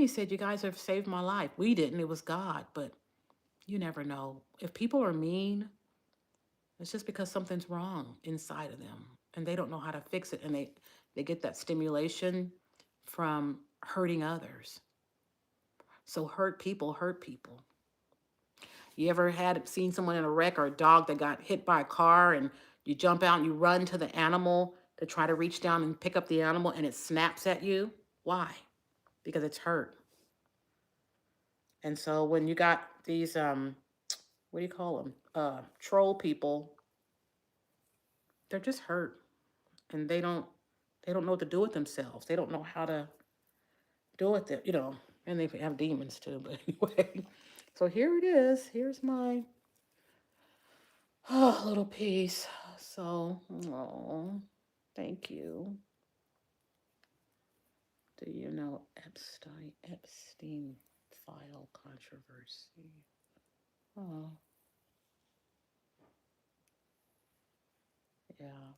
said, you guys have saved my life. We didn't, it was God, but you never know. If people are mean, it's just because something's wrong inside of them and they don't know how to fix it. And they get that stimulation from hurting others. So hurt people hurt people. You ever had seen someone in a wreck or a dog that got hit by a car and you jump out and you run to the animal to try to reach down and pick up the animal and it snaps at you? Why? Because it's hurt. And so when you got these what do you call them? Troll people, they're just hurt and they don't know what to do with themselves. They don't know how to do it, and they have demons too, but anyway. So here it is. Here's my little piece. So, oh, thank you. Do you know Epstein file controversy? Oh, yeah.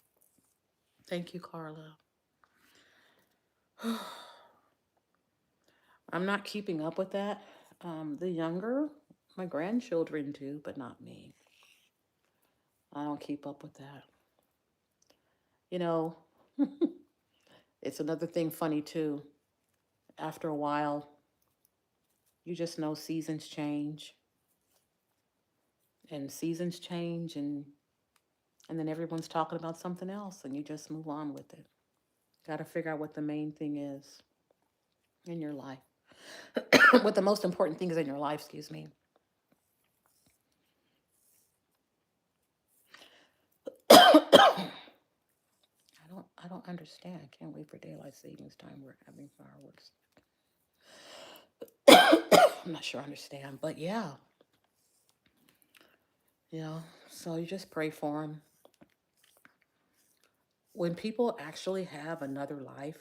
Thank you, Carla. I'm not keeping up with that. The younger, my grandchildren do, but not me. I don't keep up with that. You know, it's another thing funny too. After a while, you just know seasons change and and then everyone's talking about something else and you just move on with it. Got to figure out what the main thing is in your life. What the most important thing is in your life, excuse me. I don't understand. I can't wait for daylight savings time. We're having fireworks. I'm not sure I understand, but yeah. So you just pray for them. When people actually have another life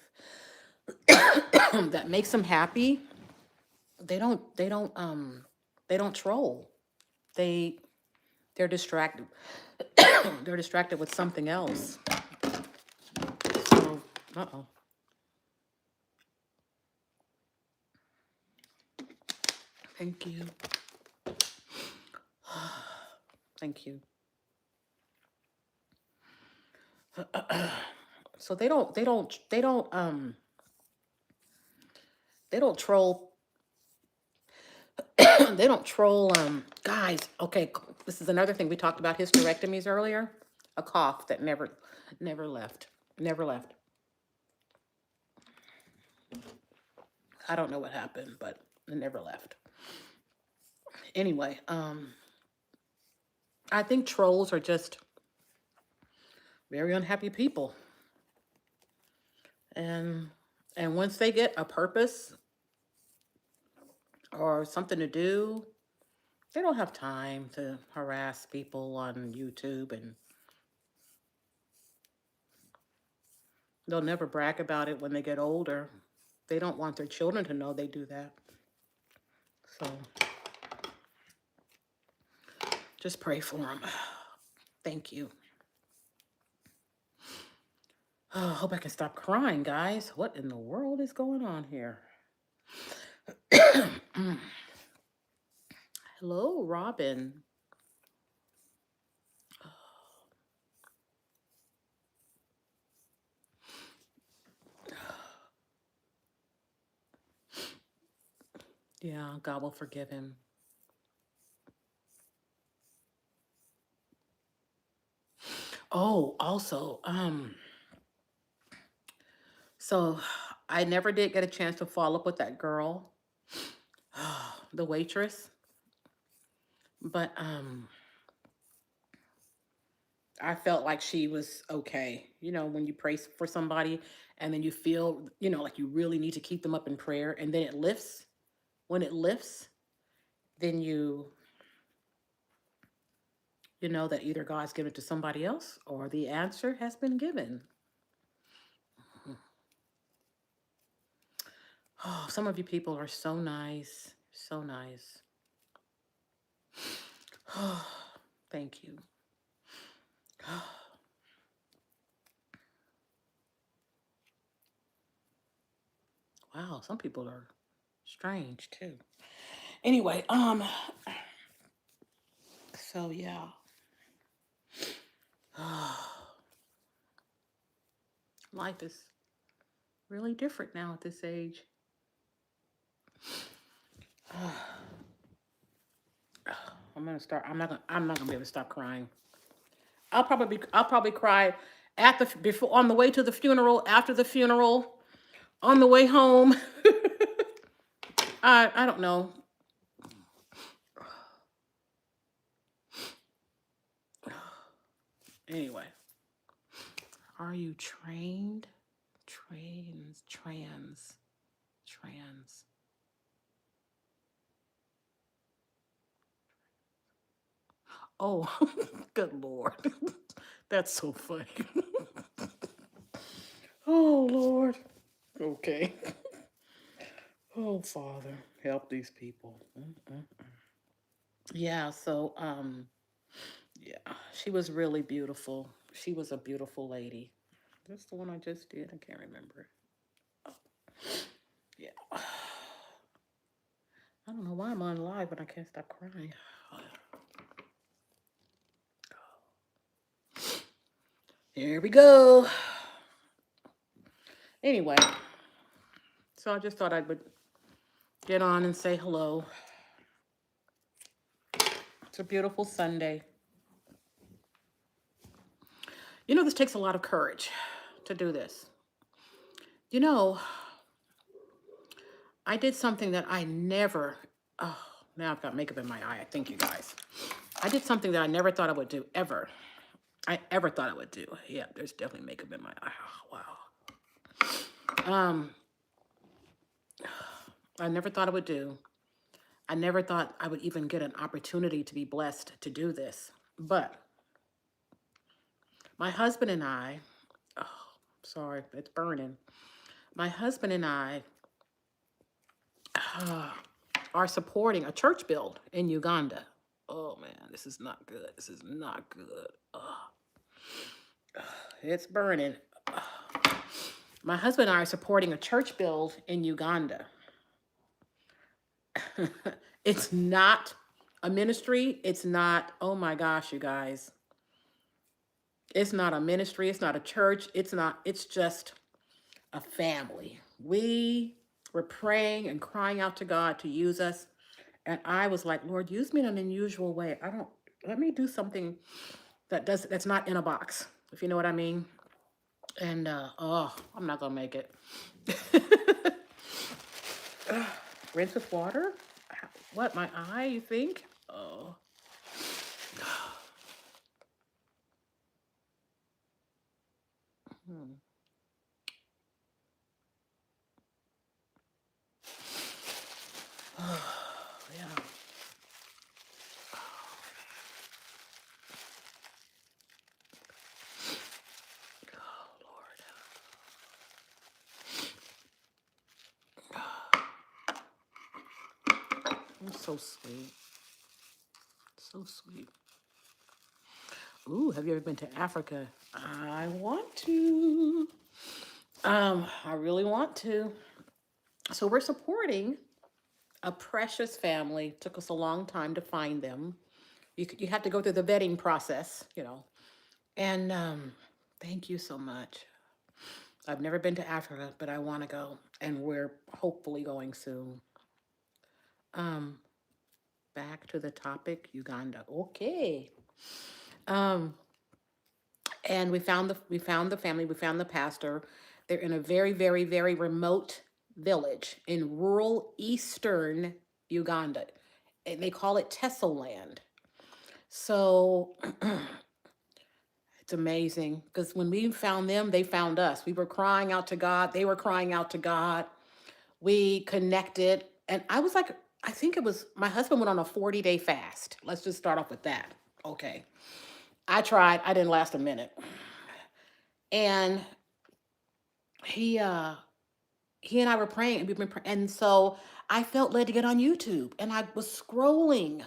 that makes them happy, they don't troll. They they're distracted. They're distracted with something else. So, uh-oh. Thank you. Thank you. So they don't troll. They don't troll guys. Okay, this is another thing we talked about hysterectomies earlier. A cough that never left. Never left. I don't know what happened, but it never left. Anyway, I think trolls are just very unhappy people. And once they get a purpose or something to do, they don't have time to harass people on YouTube, and they'll never brag about it when they get older. They don't want their children to know they do that. So just pray for them. Thank you. Oh, I hope I can stop crying, guys. What in the world is going on here? Hello, Robin. Yeah, God will forgive him. Oh, also, so I never did get a chance to follow up with that girl, the waitress, but I felt like she was okay. When you pray for somebody and then you feel, like you really need to keep them up in prayer and then it lifts. When it lifts, then you know that either God's given it to somebody else or the answer has been given. Oh, some of you people are so nice. So nice. Oh, thank you. Wow, some people are strange too. Anyway, so yeah. Life is really different now at this age. I'm gonna start. I'm not gonna be able to stop crying. I'll probably cry at the before on the way to the funeral, after the funeral, on the way home. I don't know. Anyway, are you trained? Trans. Oh, good Lord. That's so funny. Oh, Lord. Okay. Oh, Father, help these people. Yeah, so, yeah, she was really beautiful. She was a beautiful lady. That's the one I just did. I can't remember. Oh, yeah. I don't know why I'm on live, but I can't stop crying. Here we go. Anyway, so I just thought I would get on and say hello. It's a beautiful Sunday. You know, this takes a lot of courage to do this. You know, I did something that I never, oh, now I've got makeup in my eye. I thank you guys. I did something that I never thought I would do, ever. I ever thought I would do. Yeah, there's definitely makeup in my eye. Oh, wow. I never thought I would do. I never thought I would even get an opportunity to be blessed to do this. But my husband and I, oh, sorry, it's burning. My husband and I are supporting a church build in Uganda. Oh man, this is not good. This is not good. It's burning. My husband and I are supporting a church build in Uganda. It's not a ministry. It's not, oh my gosh, you guys. It's not a ministry. It's not a church. It's just a family. We were praying and crying out to God to use us. And I was like, Lord, use me in an unusual way. Let me do something that's not in a box, if you know what I mean. And oh, I'm not gonna make it. Rinse with water? What, my eye, you think? Oh. Hmm. Yeah. Oh, Lord. It's so sweet. So sweet. Ooh, have you ever been to Africa? I want to. I really want to. So we're supporting a precious family. Took us a long time to find them. You have to go through the vetting process, you know. And thank you so much. I've never been to Africa, but I want to go, and we're hopefully going soon. Um, Back to the topic, Uganda. Okay. Um, and we found the family. We found the pastor. They're in a very, very, very remote village in rural eastern Uganda. And they call it Tesselland. So it's amazing because when we found them, they found us. We were crying out to God. They were crying out to God. We connected. And I was like, I think it was my husband went on a 40-day fast. Let's just start off with that. Okay. I tried. I didn't last a minute. And he uh he and I were praying and we've been and so I felt led to get on YouTube and I was scrolling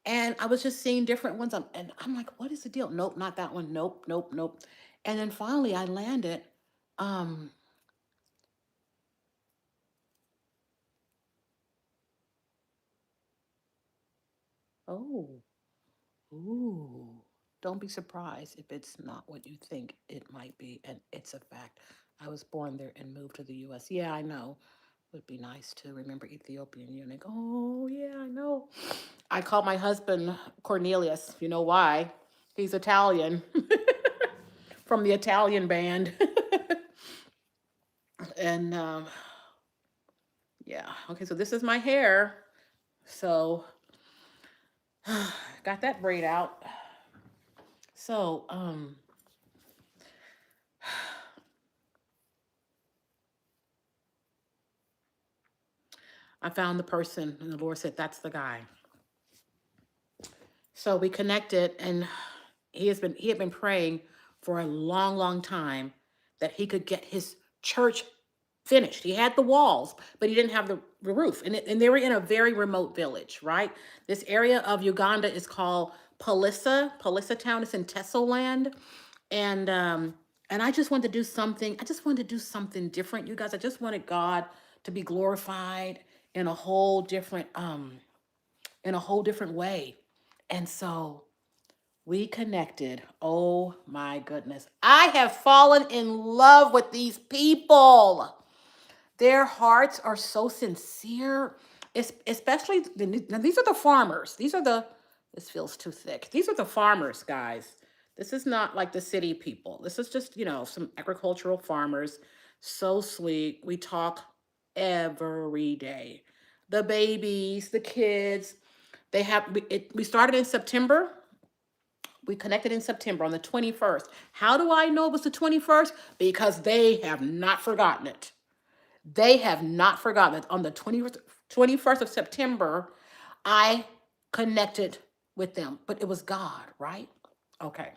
and I was just seeing different ones and I'm like, what is the deal? Nope, not that one. Nope, nope, nope. And then finally I landed um oh, ooh. Don't be surprised if it's not what you think it might be and it's a fact. I was born there and moved to the U.S. Yeah, I know. Would be nice to remember Ethiopian eunuch. Oh, yeah, I know. I call my husband Cornelius. You know why? He's Italian from the Italian band. And yeah, okay, so this is my hair. So got that braid out. So I found the person, and the Lord said, "That's the guy." So we connected, and he had been praying for a long, long time that he could get his church finished. He had the walls, but he didn't have the roof. And they were in a very remote village, right? This area of Uganda is called Palissa town. It's in Tessoland. And I just wanted to do something. I just wanted to do something different, you guys. I just wanted God to be glorified in a whole different way. And so we connected. Oh my goodness. I have fallen in love with these people. Their hearts are so sincere, especially now these are the farmers. This feels too thick. These are the farmers, guys. This is not like the city people. This is just, some agricultural farmers. So sweet. We talk every day. The babies, the kids, we started in September. We connected in September on the 21st. How do I know it was the 21st? Because they have not forgotten it. They have not forgotten it. On the 21st of September, I connected with them, but it was God, right? Okay.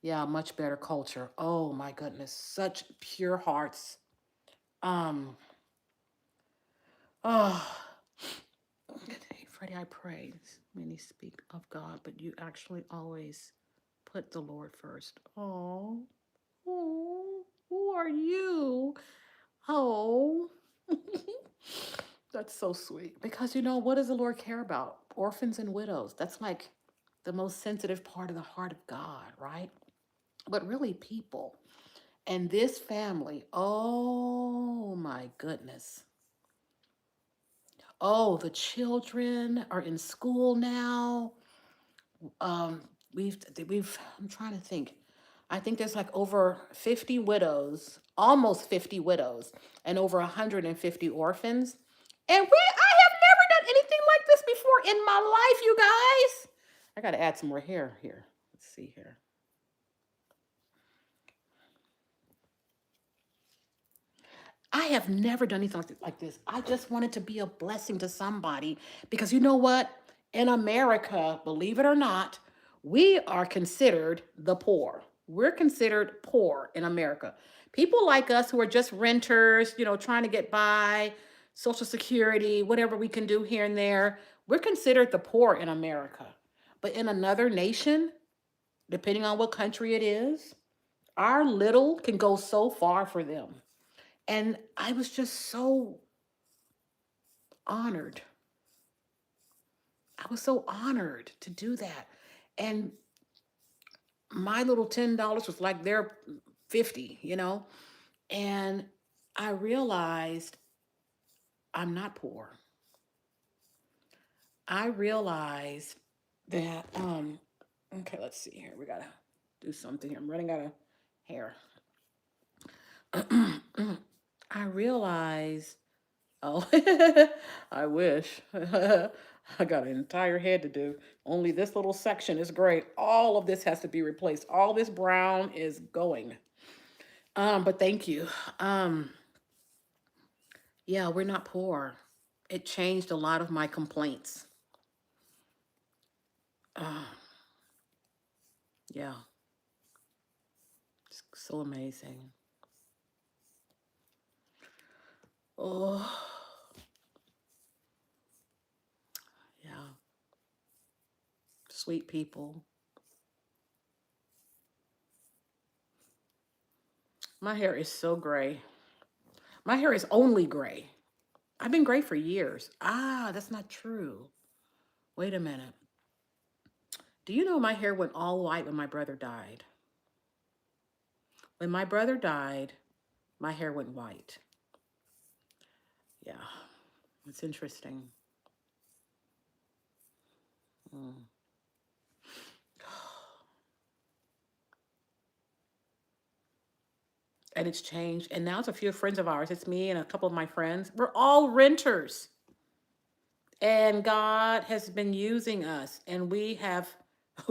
Yeah, much better culture. Oh my goodness, such pure hearts. Um, oh, hey, Freddie, I pray many speak of God, but you actually always put the Lord first. Oh, who are you? Oh, that's so sweet. Because what does the Lord care about? Orphans and widows. That's like the most sensitive part of the heart of God, right? But really, people. And this family, oh my goodness. Oh, the children are in school now. Um, I'm trying to think. I think there's like over 50 widows, almost 50 widows, and over 150 orphans. And I have never done anything like this before in my life, you guys. I got to add some more hair here. Let's see here. I have never done anything like this. I just wanted to be a blessing to somebody because you know what? In America, believe it or not, we are considered the poor. We're considered poor in America. People like us who are just renters, trying to get by, Social Security, whatever we can do here and there, we're considered the poor in America. But in another nation, depending on what country it is, our little can go so far for them. And I was just so honored. I was so honored to do that. And my little $10 was like their 50. And I realized I'm not poor. I realized that, okay, let's see here. We gotta do something here. I'm running out of hair. I realized, oh, I wish. I got an entire head to do. Only this little section is great. All of this has to be replaced. All this brown is going. But thank you. Um, yeah, we're not poor. It changed a lot of my complaints. Uh, yeah, it's so amazing. Oh, yeah, sweet people. My hair is so gray. My hair is only gray. I've been gray for years. Ah, that's not true. Wait a minute. Do you know my hair went all white when my brother died? When my brother died, my hair went white. Yeah, it's interesting. Mm. And it's changed. And now it's a few friends of ours. It's me and a couple of my friends. We're all renters. And God has been using us. And we have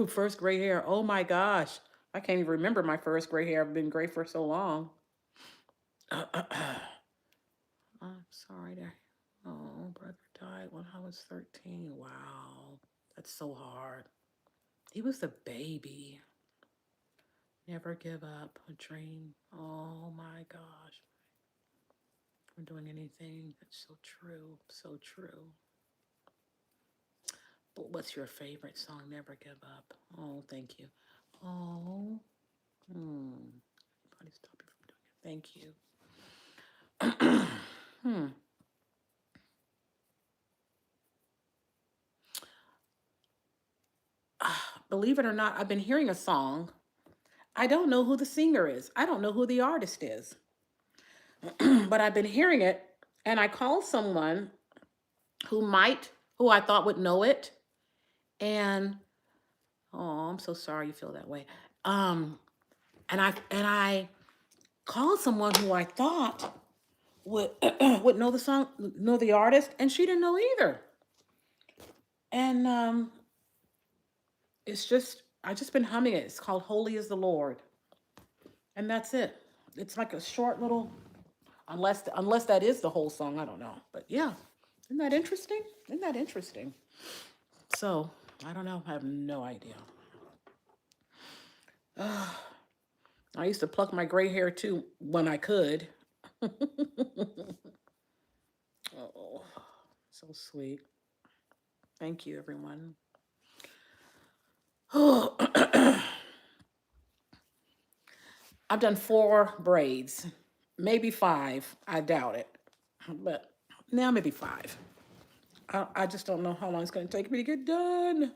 first gray hair. Oh my gosh. I can't even remember my first gray hair. I've been gray for so long. I'm sorry to. Oh, brother died when I was 13. Wow. That's so hard. He was the baby. Never give up a dream. Oh my gosh. I'm doing anything. That's so true. So true. But what's your favorite song? Never give up. Oh, thank you. Oh. Probably stop you from doing it. Thank you. Believe it or not, I've been hearing a song. I don't know who the singer is. I don't know who the artist is. But I've been hearing it, and I called someone who I thought would know it. And oh, I'm so sorry you feel that way. Um, and I called someone who I thought would would know the song, know the artist, and she didn't know either. And it's just I just been humming it. It's called "Holy Is the Lord," and that's it. It's like a short little, unless that is the whole song. I don't know, but yeah, isn't that interesting? Isn't that interesting? So I don't know. I have no idea. I used to pluck my gray hair too when I could. Oh, so sweet. Thank you, everyone. I've done 4 braids, maybe 5. I doubt it, but now maybe 5. I just don't know how long it's going to take me to get done.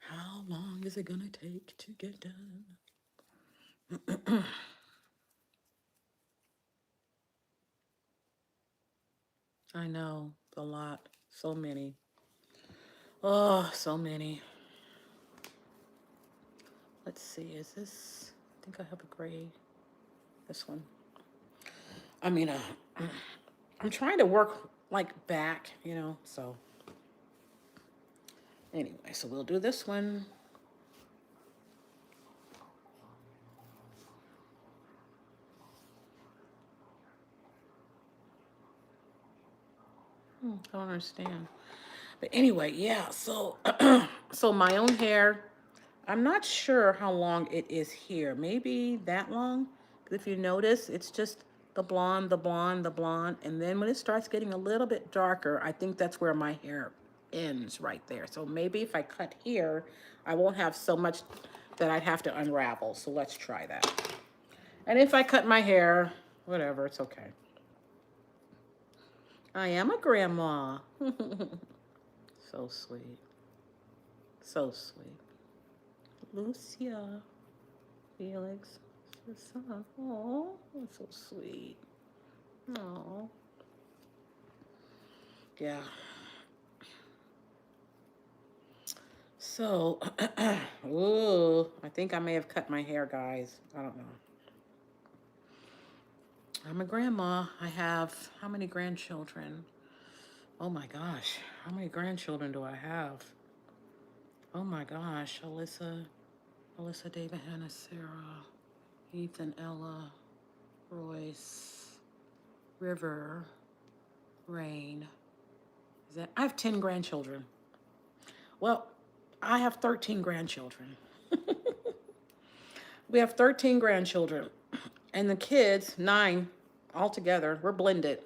How long is it going to take to get done? I know, a lot. So many. Oh, so many. Let's see, is this, I think I have a gray, this one. I mean, I'm trying to work like back, so anyway, so we'll do this one. I don't understand. But anyway, yeah, so so my own hair, I'm not sure how long it is here. Maybe that long. Because if you notice, it's just the blonde, the blonde, the blonde. And then when it starts getting a little bit darker, I think that's where my hair ends right there. So maybe if I cut here, I won't have so much that I'd have to unravel. So let's try that. And if I cut my hair, whatever, it's okay. I am a grandma. So sweet. So sweet. Lucia. Felix. Oh, that's so sweet. Oh. Yeah. So, ooh, I think I may have cut my hair, guys. I don't know. I'm a grandma. I have how many grandchildren? Oh my gosh. How many grandchildren do I have? Oh my gosh. Alyssa, David, Hannah, Sarah, Ethan, Ella, Royce, River, Rain. I have 10 grandchildren. Well, I have 13 grandchildren. We have 13 grandchildren. And the kids, 9 altogether. We're blended.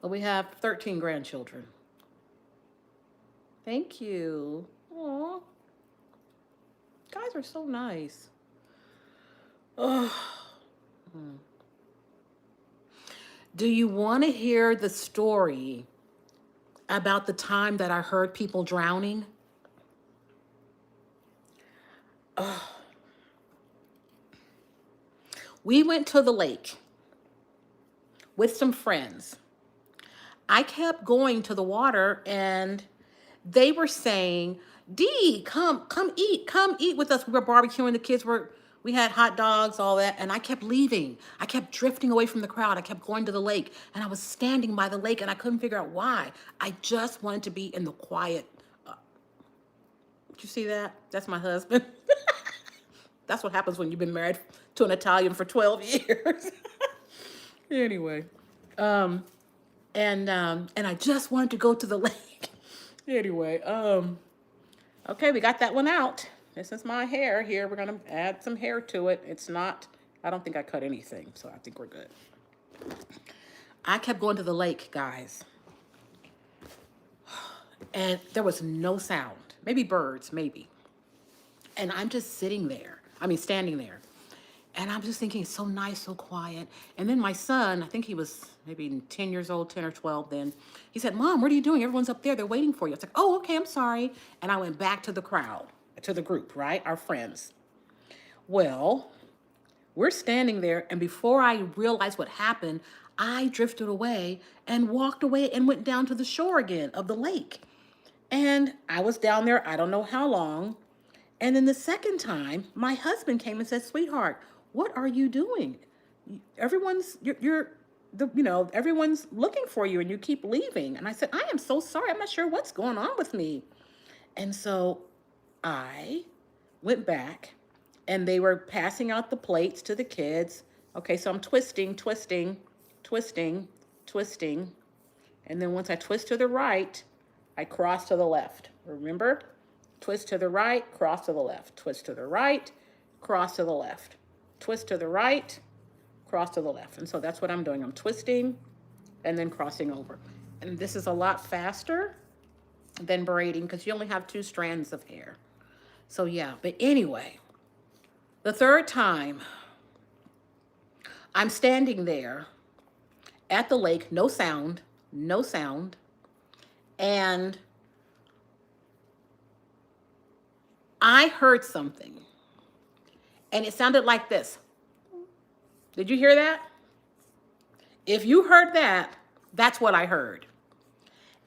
But we have 13 grandchildren. Thank you. Aw. Guys are so nice. Oh. Do you want to hear the story about the time that I heard people drowning? Oh. We went to the lake with some friends. I kept going to the water and they were saying, Dee, come eat with us. We were barbecuing, the kids were, we had hot dogs, all that. And I kept leaving. I kept drifting away from the crowd. I kept going to the lake and I was standing by the lake and I couldn't figure out why. I just wanted to be in the quiet. Did you see that? That's my husband. That's what happens when you've been married to an Italian for 12 years. Anyway, and I just wanted to go to the lake. Anyway, okay, we got that one out. This is my hair here. We're gonna add some hair to it. It's not, I don't think I cut anything, so I think we're good. I kept going to the lake, guys. And there was no sound. Maybe birds, maybe. And I'm just sitting there. I mean, standing there. And I'm just thinking, it's so nice, so quiet. And then my son, I think he was maybe 10 years old, 10 or 12 then, he said, Mom, what are you doing? Everyone's up there. They're waiting for you. I was like, oh, okay, I'm sorry. And I went back to the crowd, to the group, right? Our friends. Well, we're standing there. And before I realized what happened, I drifted away and walked away and went down to the shore again of the lake. And I was down there, I don't know how long. And then the second time, my husband came and said, sweetheart, what are you doing? Everyone's, everyone's looking for you and you keep leaving. And I said, I am so sorry. I'm not sure what's going on with me. And so I went back and they were passing out the plates to the kids. Okay, so I'm twisting. And then once I twist to the right, I cross to the left. Remember? Twist to the right, cross to the left. Twist to the right, cross to the left. Twist to the right, cross to the left. And so that's what I'm doing. I'm twisting and then crossing over. And this is a lot faster than braiding because you only have 2 strands of hair. So yeah, but anyway, the third time, I'm standing there at the lake, no sound, and I heard something, and it sounded like this. Did you hear that? If you heard that, that's what I heard.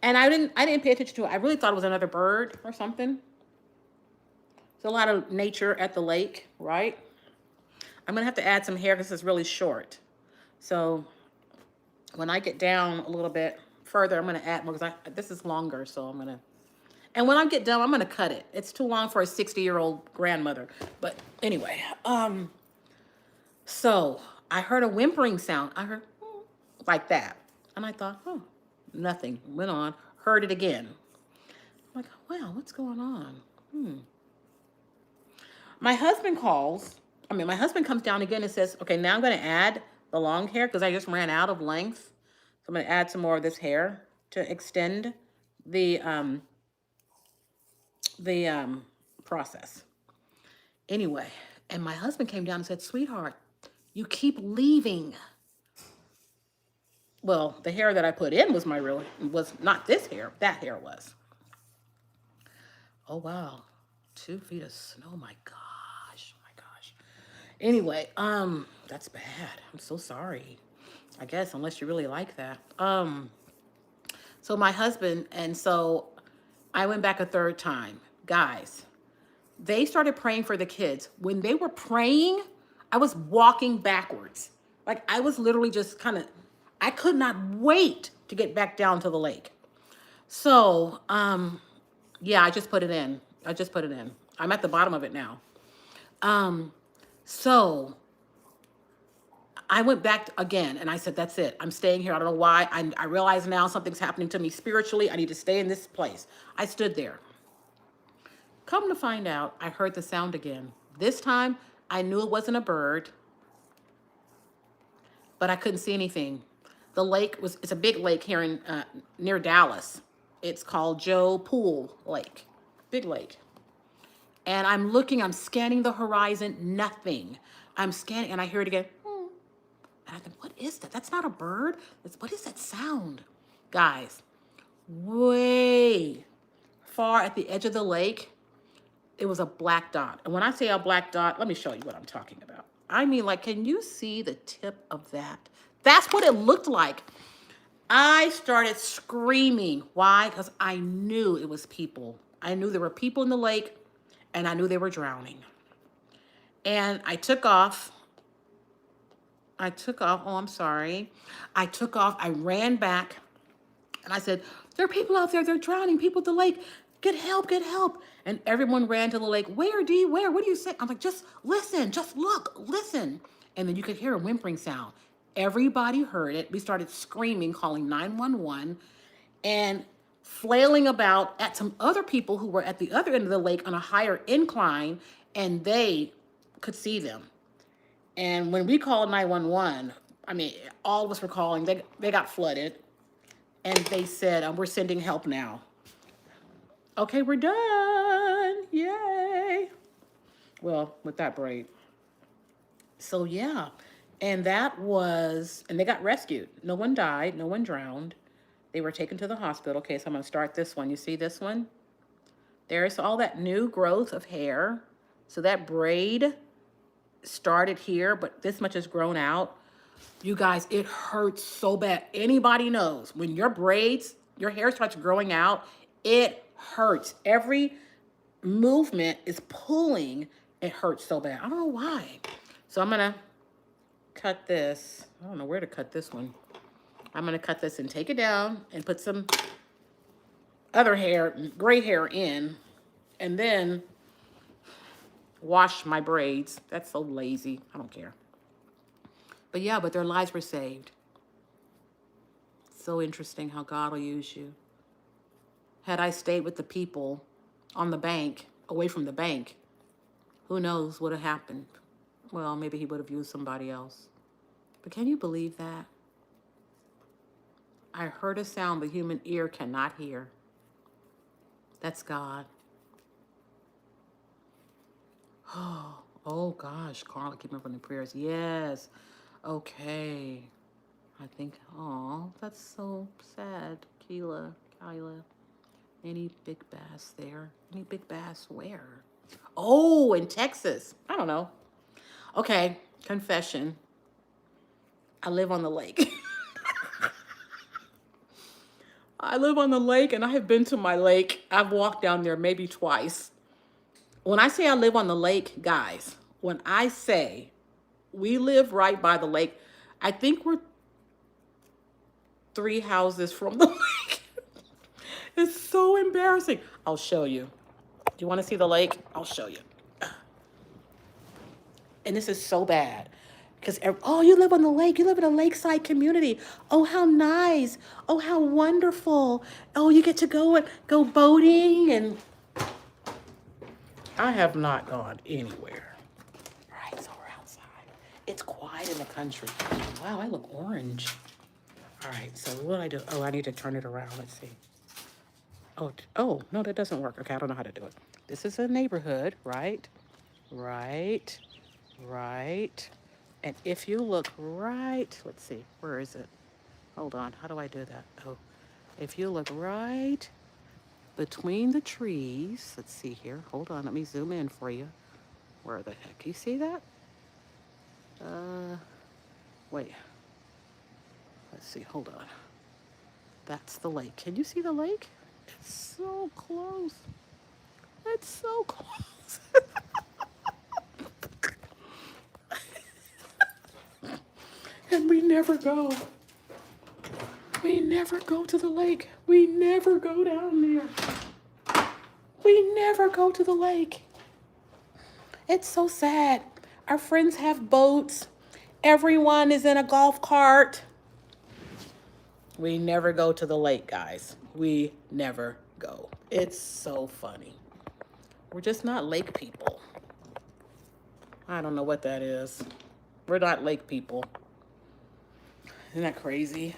And I didn't pay attention to it. I really thought it was another bird or something. There's a lot of nature at the lake, right? I'm gonna have to add some hair because it's really short. So when I get down a little bit further, I'm gonna add more because this is longer, so I'm gonna. And when I get done, I'm gonna cut it. It's too long for a 60-year-old grandmother. But anyway, so I heard a whimpering sound. I heard like that, and I thought, oh, nothing. Went on, heard it again. I'm like, wow, what's going on? My husband my husband comes down again and says, okay, now I'm gonna add the long hair because I just ran out of length. So I'm gonna add some more of this hair to extend the process. Anyway, and my husband came down and said, sweetheart, you keep leaving. Well, the hair that I put in was not this hair, that hair was. Oh, wow. 2 feet of snow, my gosh. Anyway, that's bad. I'm so sorry. I guess, unless you really like that. So my husband, and so I went back a third time. Guys, they started praying for the kids. When they were praying, I was walking backwards. Like I was literally just I could not wait to get back down to the lake. So, yeah, I just put it in. I'm at the bottom of it now. So I went back again and I said, that's it. I'm staying here. I don't know why. I realize now something's happening to me spiritually. I need to stay in this place. I stood there. Come to find out, I heard the sound again. This time, I knew it wasn't a bird, but I couldn't see anything. The lake it's a big lake here in near Dallas. It's called Joe Pool Lake, big lake. And I'm scanning the horizon, nothing. I'm scanning and I hear it again. And I think, what is that? That's not a bird. What is that sound? Guys, way far at the edge of the lake, it was a black dot. And when I say a black dot, let me show you what I'm talking about. I mean, like, can you see the tip of that? That's what it looked like. I started screaming. Why? Because I knew it was people. I knew there were people in the lake, and I knew they were drowning. And I took off. Oh, I'm sorry. I took off. I ran back. And I said, there are people out there. They're drowning. People at the lake. Get help. Get help. And everyone ran to the lake. Where, Dee? Where? What do you say? I'm like, just listen. Just look. Listen. And then you could hear a whimpering sound. Everybody heard it. We started screaming, calling 911, and flailing about at some other people who were at the other end of the lake on a higher incline, and they could see them. And when we called 911, I mean, all of us were calling. They got flooded. And they said, we're sending help now. Okay, we're done. Yay. Well, with that braid. So, yeah. And and they got rescued. No one died. No one drowned. They were taken to the hospital. Okay, so I'm going to start this one. You see this one? There's all that new growth of hair. So that braid started here, but this much has grown out. You guys, it hurts so bad. Anybody knows when your hair starts growing out, it hurts. Every movement is pulling. It hurts so bad. I don't know why. So I'm going to cut this. I don't know where to cut this one. I'm going to cut this and take it down and put some other hair, gray hair in, and then wash my braids. That's so lazy. I don't care. But yeah, but their lives were saved. So interesting how God will use you. Had I stayed with the people on the bank, away from the bank, who knows what would have happened? Well, maybe he would have used somebody else. But can you believe that? I heard a sound the human ear cannot hear. That's God. Oh gosh, Carla, keep me from the prayers. Yes. Okay. I think, oh, that's so sad. Kyla. Any big bass there? Any big bass where? Oh, in Texas. I don't know. Okay, confession. I live on the lake. I live on the lake, and I have been to my lake. I've walked down there maybe twice. When I say I live on the lake, guys, when I say we live right by the lake, I think we're 3 houses from the lake. It's so embarrassing. I'll show you. Do you want to see the lake? I'll show you. And this is so bad. Because, oh, you live on the lake. You live in a lakeside community. Oh, how nice. Oh, how wonderful. Oh, you get to go boating. And I have not gone anywhere. All right, so we're outside. It's quiet in the country. Wow, I look orange. All right, so what do I do? Oh, I need to turn it around. Let's see. Oh, no, that doesn't work. Okay, I don't know how to do it. This is a neighborhood, right? Right. And if you look right, let's see, where is it? Hold on, how do I do that? Oh, if you look right between the trees, let's see here. Hold on, let me zoom in for you. Where the heck? You see that? Wait. Let's see, hold on. That's the lake. Can you see the lake? It's so close. It's so close. And we never go. We never go to the lake. We never go down there. We never go to the lake. It's so sad. Our friends have boats. Everyone is in a golf cart. We never go to the lake, guys. We never go. It's so funny. We're just not lake people. I don't know what that is. We're not lake people. Isn't that crazy?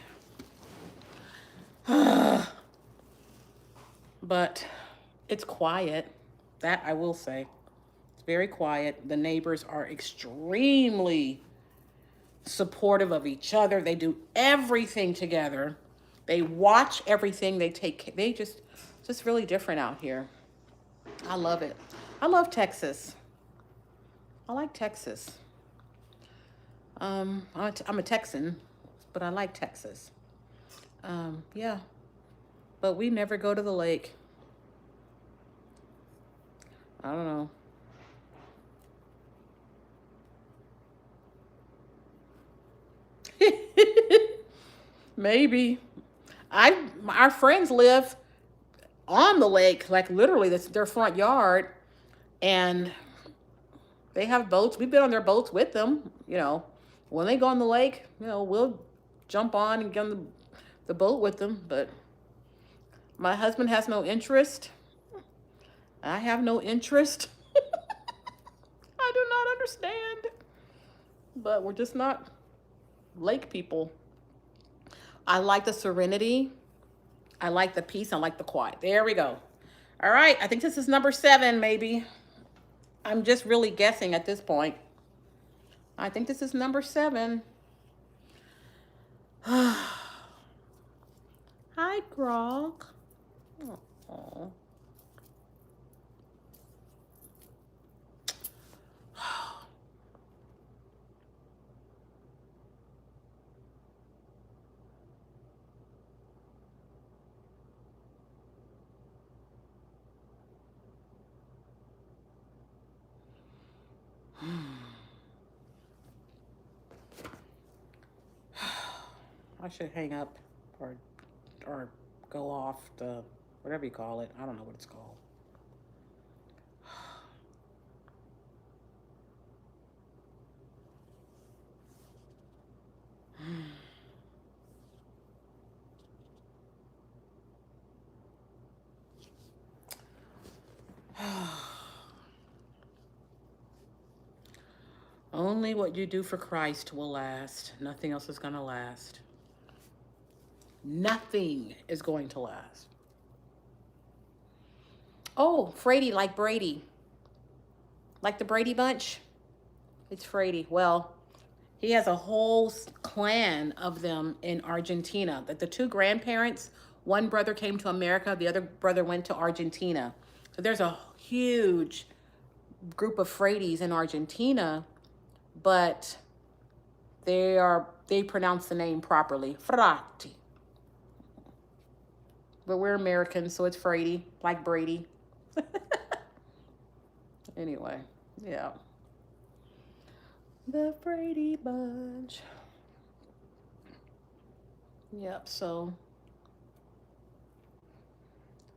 But it's quiet. That I will say. It's very quiet. The neighbors are extremely supportive of each other. They do everything together. They watch everything. They just really different out here. I love it. I love Texas. I like Texas. I'm a Texan, but I like Texas. Yeah, but we never go to the lake. I don't know. Maybe. Our friends live on the lake, like literally that's their front yard, and they have boats. We've been on their boats with them. When they go on the lake, we'll jump on and get on the boat with them. But my husband has no interest. I have no interest. I do not understand. But we're just not lake people. I like the serenity. I like the peace. I like the quiet. There we go. All right. I think this is number 7, maybe. I'm just really guessing at this point. I think this is number 7. Hi, Grog. Oh. I should hang up or go off the whatever you call it. I don't know what it's called. Only what you do for Christ will last. Nothing else is going to last. Nothing is going to last. Oh, Frati, like Brady. Like the Brady Bunch. It's Frati. Well, he has a whole clan of them in Argentina. That the 2 grandparents, one brother came to America, the other brother went to Argentina. So there's a huge group of Fratis in Argentina, but they pronounce the name properly, Frati. But we're Americans, so it's Frati, like Brady. Anyway, yeah. The Brady Bunch. Yep, so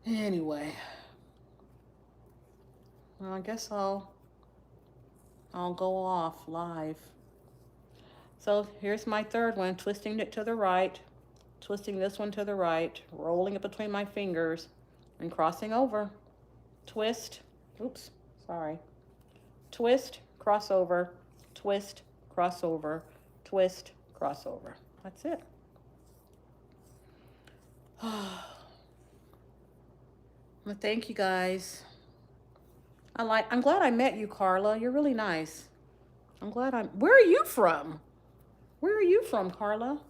anyway. Well, I guess I'll go off live. So here's my third one, twisting it to the right, twisting this one to the right, rolling it between my fingers, and crossing over. Twist. Oops, sorry. Twist, crossover, twist, crossover, twist, crossover. That's it. Well, thank you guys. I'm glad I met you, Carla. You're really nice. Where are you from? Where are you from, Carla?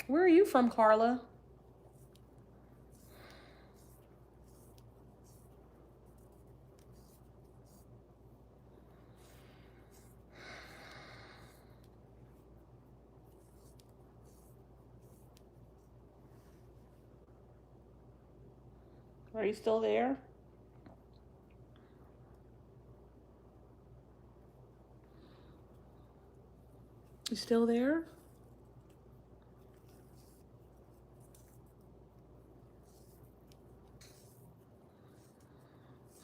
Where are you from, Carla? Are you still there? You still there?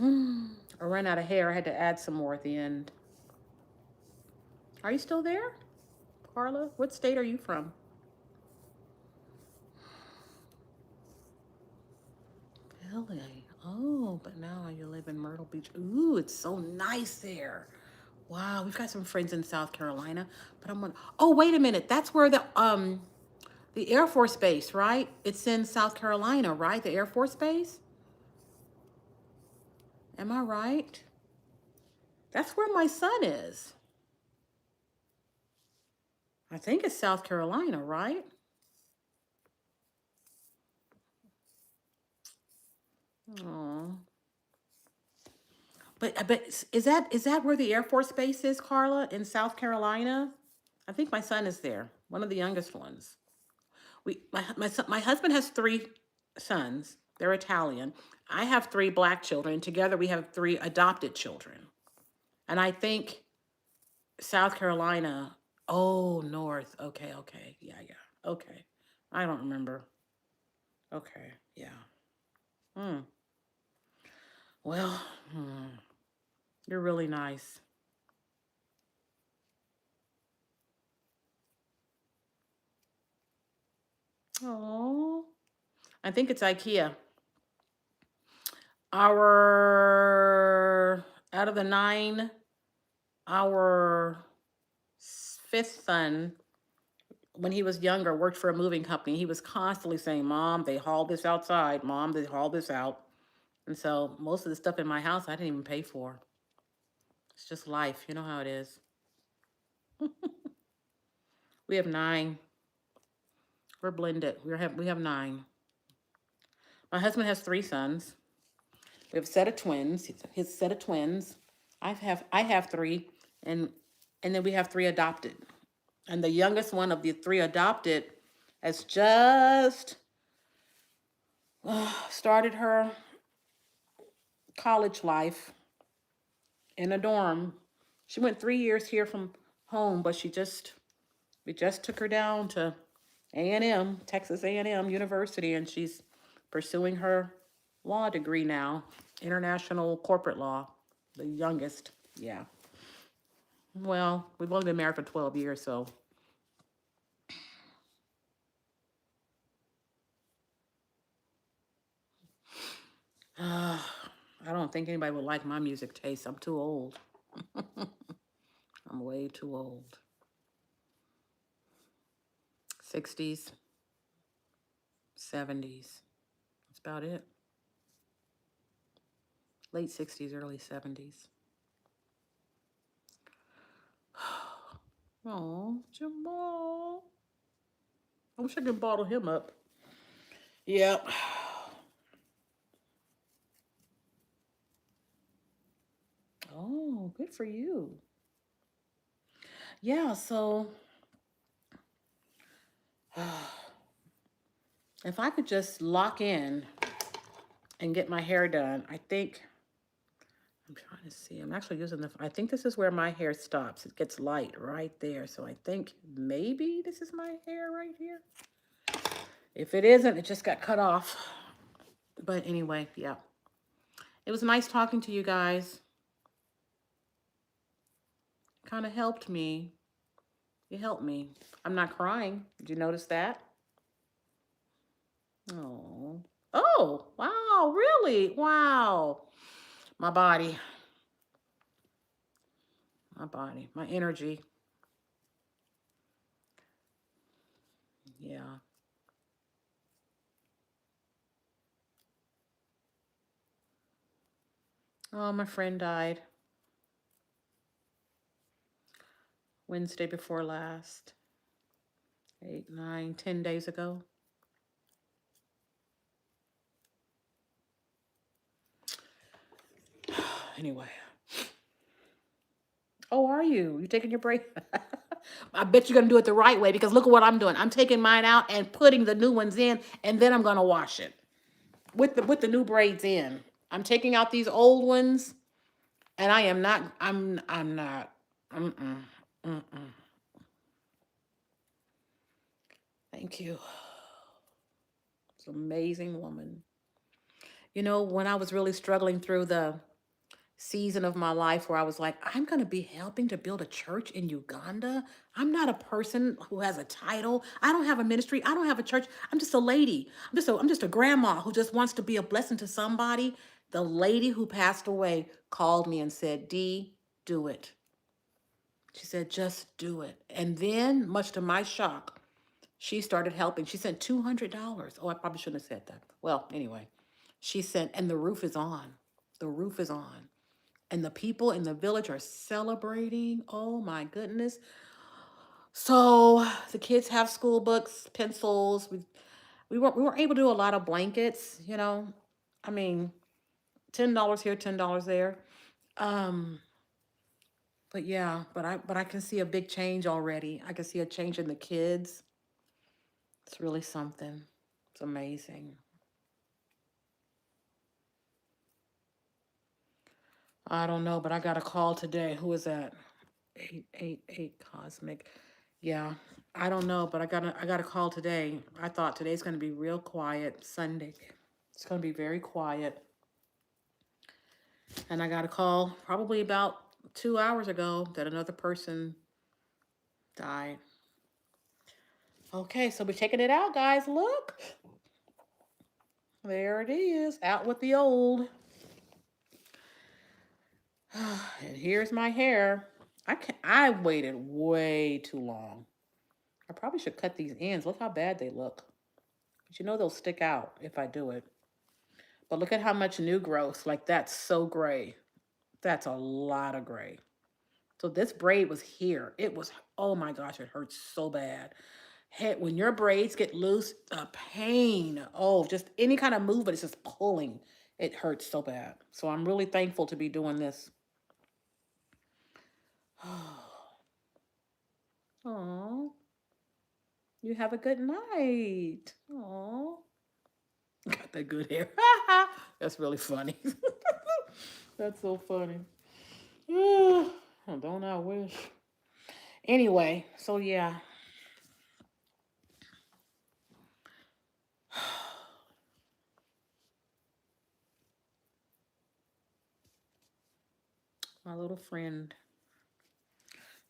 I ran out of hair. I had to add some more at the end. Are you still there, Carla? What state are you from? LA. Oh, but now you live in Myrtle Beach. Ooh, it's so nice there. Wow, we've got some friends in South Carolina, but oh, wait a minute. That's where the Air Force Base, right? It's in South Carolina, right? The Air Force Base? Am I right? That's where my son is. I think it's South Carolina, right? Oh. But is that where the Air Force Base is, Carla, in South Carolina? I think my son is there, one of the youngest ones. My husband has three sons. They're Italian. I have three black children. Together we have three adopted children. And I think South Carolina, oh, North. Okay, okay. Yeah, yeah. Okay. I don't remember. Okay, yeah. Hmm. Well, you're really nice. Oh, I think it's IKEA. Our Out of the nine, our fifth son, when he was younger, worked for a moving company. He was constantly saying, "Mom, they hauled this outside. Mom, they hauled this out." And so most of the stuff in my house, I didn't even pay for. It's just life. You know how it is. We have nine. We're blended. We have nine. My husband has three sons. We have a set of twins. His set of twins. I have three, and then we have three adopted. And the youngest one of the three adopted has just started her college life in a dorm. She went 3 years here from home, but we just took her down to A&M, Texas A&M University, and she's pursuing her law degree now, international corporate law, the youngest. Yeah. Well, we've only been married for 12 years, so I don't think anybody would like my music taste. I'm too old. I'm way too old. 60s, 70s. That's about it. Late 60s, early 70s. Oh, Jamal. I wish I could bottle him up. Yep. Oh, good for you. Yeah, so if I could just lock in and get my hair done, I think I'm trying to see. I'm actually using I think this is where my hair stops. It gets light right there. So I think maybe this is my hair right here. If it isn't, it just got cut off. But anyway, yeah. It was nice talking to you guys. Kind of helped me. You helped me. I'm not crying. Did you notice that? Oh. Oh, wow, really? Wow. My body, my energy. Yeah. Oh, my friend died Wednesday before last. 8, 9, 10 days ago. Anyway. Oh, are you? You taking your break? I bet you're gonna do it the right way because look at what I'm doing. I'm taking mine out and putting the new ones in, and then I'm gonna wash it with the new braids in. I'm taking out these old ones, and I am not. I'm not. Mm-mm. Mm-mm. Thank you. It's an amazing woman. You know, when I was really struggling through the season of my life where I was like, I'm going to be helping to build a church in Uganda. I'm not a person who has a title. I don't have a ministry. I don't have a church. I'm just a lady. I'm just a grandma who just wants to be a blessing to somebody. The lady who passed away called me and said, Dee, do it. She said, just do it. And then, much to my shock, she started helping. She sent $200. Oh, I probably shouldn't have said that. Well, anyway, she sent, and the roof is on. The roof is on. And the people in the village are celebrating. Oh my goodness. So the kids have school books, pencils. We weren't able to do a lot of blankets, I mean, $10 here, $10 there. Um, but yeah, but I can see a big change already. I can see a change in the kids. It's really something. It's amazing. I don't know, but I got a call today. Who is that? 888 Cosmic. Yeah. I don't know, but I got a call today. I thought today's gonna be real quiet. Sunday. It's gonna be very quiet. And I got a call probably about 2 hours ago that another person died. Okay, so we're checking it out, guys. Look. There it is. Out with the old. And here's my hair. I waited way too long. I probably should cut these ends. Look how bad they look. But you know they'll stick out if I do it. But look at how much new growth. Like that's so gray. That's a lot of gray. So this braid was here. It was, oh my gosh, it hurts so bad. Head, when your braids get loose, a pain. Oh, just any kind of movement, it's just pulling. It hurts so bad. So I'm really thankful to be doing this. Oh, you have a good night. Oh, got that good hair. That's really funny. That's so funny. Don't I wish? Anyway, so yeah. My little friend.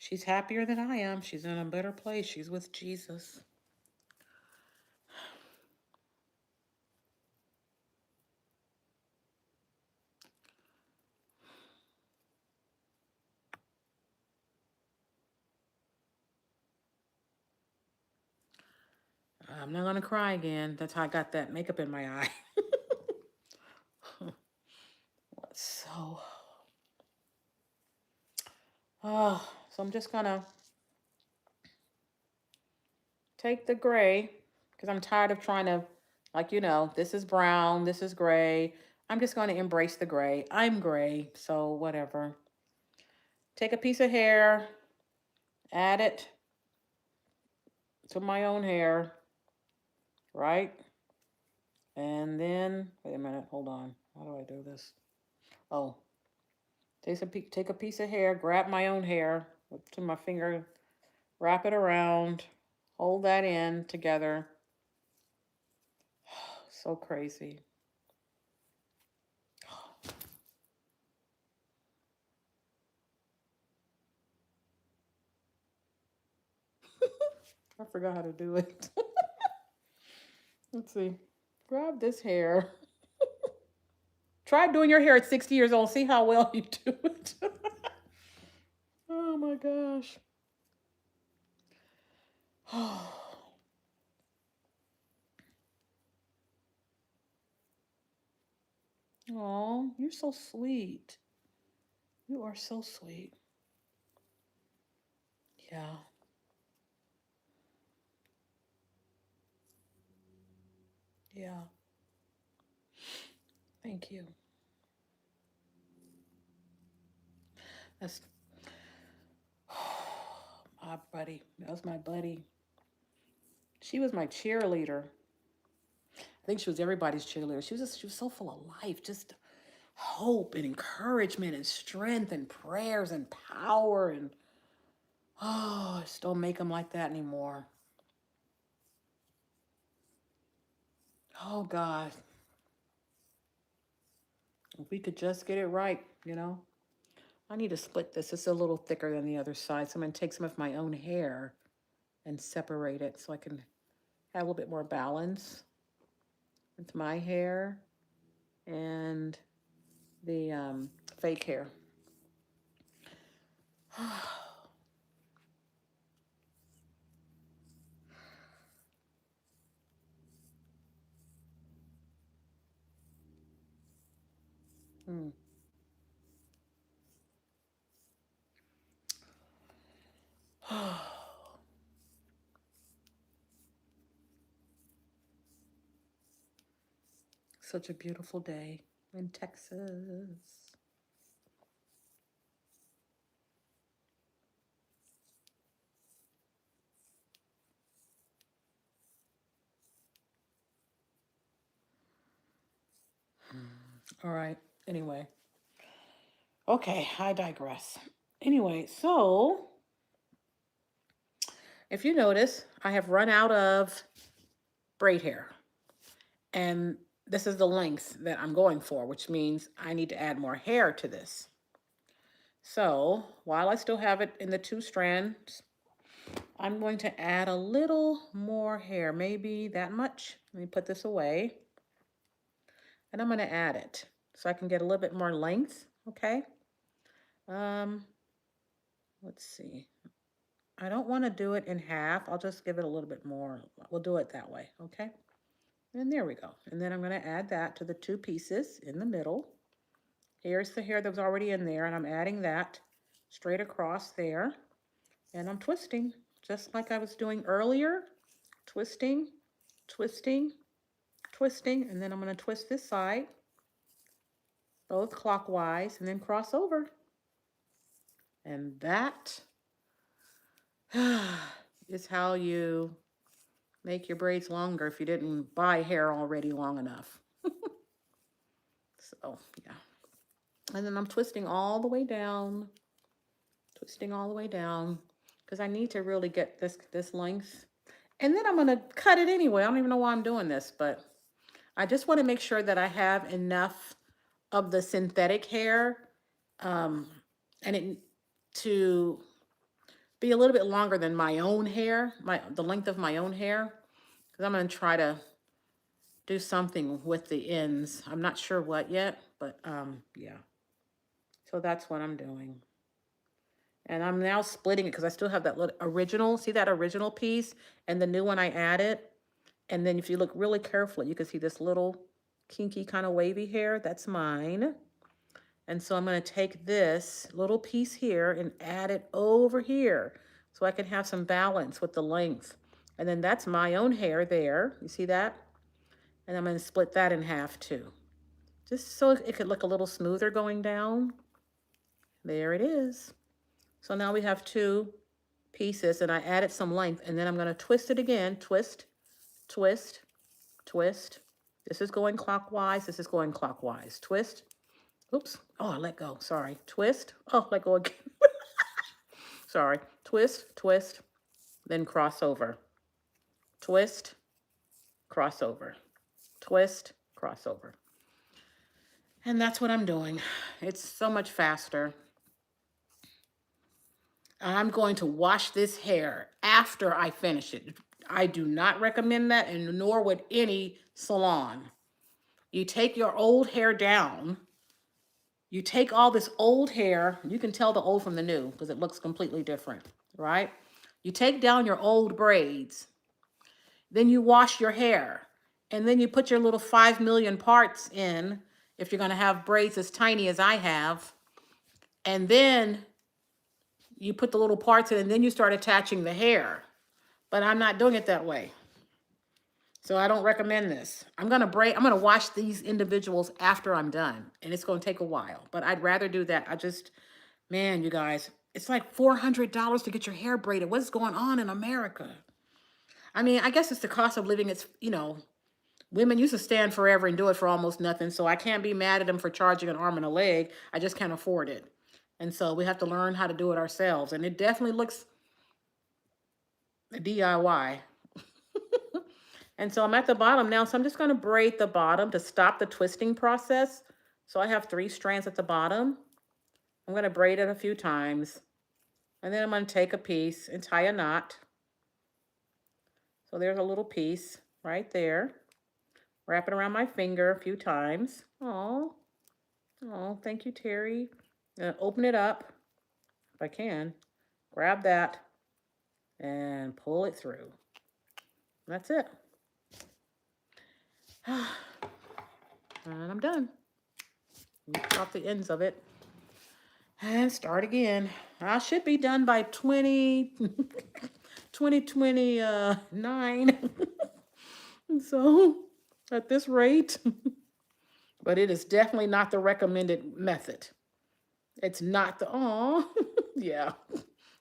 She's happier than I am. She's in a better place. She's with Jesus. I'm not gonna cry again. That's how I got that makeup in my eye. so, so I'm just gonna take the gray because I'm tired of trying to, like, this is brown, this is gray. I'm just going to embrace the gray. I'm gray, so whatever. Take a piece of hair, add it to my own hair, right? And then, wait a minute, hold on. How do I do this? Oh, take a piece of hair, grab my own hair to my finger, wrap it around, hold that in together. So crazy. I forgot how to do it. Let's see. Grab this hair. Try doing your hair at 60 years old. See how well you do it. Oh my gosh. Oh, you're so sweet. You are so sweet. Yeah. Yeah. Thank you. That's my buddy. That was my buddy. She was my cheerleader. I think she was everybody's cheerleader. She was so full of life, just hope and encouragement and strength and prayers and power and I just don't make them like that anymore. Oh God. If we could just get it right. I need to split this. It's a little thicker than the other side. So I'm going to take some of my own hair and separate it so I can have a little bit more balance with my hair and the fake hair. Hmm. Such a beautiful day in Texas. All right. Anyway. Okay, I digress. Anyway, so if you notice, I have run out of braid hair. And this is the length that I'm going for, which means I need to add more hair to this. So while I still have it in the 2 strands, I'm going to add a little more hair, maybe that much. Let me put this away. And I'm going to add it so I can get a little bit more length, okay? Let's see. I don't want to do it in half. I'll just give it a little bit more. We'll do it that way, okay? And there we go. And then I'm going to add that to the 2 pieces in the middle. Here's the hair that was already in there, and I'm adding that straight across there. And I'm twisting, just like I was doing earlier. Twisting, twisting, twisting, and then I'm going to twist this side, both clockwise, and then cross over. And that is how you make your braids longer if you didn't buy hair already long enough. So, yeah. And then I'm twisting all the way down, because I need to really get this length. And then I'm going to cut it anyway. I don't even know why I'm doing this, but I just want to make sure that I have enough of the synthetic hair and it to be a little bit longer than my own hair, the length of my own hair, because I'm going to try to do something with the ends. I'm not sure what yet, but yeah. So that's what I'm doing. And I'm now splitting it because I still have that little original, see that original piece and the new one I added. And then if you look really carefully, you can see this little kinky kind of wavy hair, that's mine. And so I'm going to take this little piece here and add it over here so I can have some balance with the length. And then that's my own hair there. You see that? And I'm going to split that in half too, just so it could look a little smoother going down. There it is. So now we have 2 pieces and I added some length, and then I'm going to twist it again. Twist, twist, twist. This is going clockwise. This is going clockwise. Twist. Oops. Oh, I let go. Sorry. Twist. Oh, let go again. Sorry. Twist, twist, then cross over. Twist, cross over. Twist, cross over. And that's what I'm doing. It's so much faster. I'm going to wash this hair after I finish it. I do not recommend that, and nor would any salon. You take your old hair down. You take all this old hair. You can tell the old from the new because it looks completely different, right? You take down your old braids. Then you wash your hair. And then you put your little 5 million parts in if you're going to have braids as tiny as I have. And then you put the little parts in, and then you start attaching the hair. But I'm not doing it that way. So I don't recommend this. I'm going to wash these individuals after I'm done. And it's going to take a while. But I'd rather do that. Man, you guys, it's like $400 to get your hair braided. What's going on in America? I mean, I guess it's the cost of living. It's, women used to stand forever and do it for almost nothing. So I can't be mad at them for charging an arm and a leg. I just can't afford it. And so we have to learn how to do it ourselves. And it definitely looks DIY. And so I'm at the bottom now. So I'm just going to braid the bottom to stop the twisting process. So I have 3 strands at the bottom. I'm going to braid it a few times. And then I'm going to take a piece and tie a knot. So there's a little piece right there. Wrap it around my finger a few times. Oh, thank you, Terry. Open it up if I can. Grab that and pull it through. That's it. And I'm done. Cut off the ends of it and start again. I should be done by 2029. So at this rate, but it is definitely not the recommended method. It's not the, oh, yeah.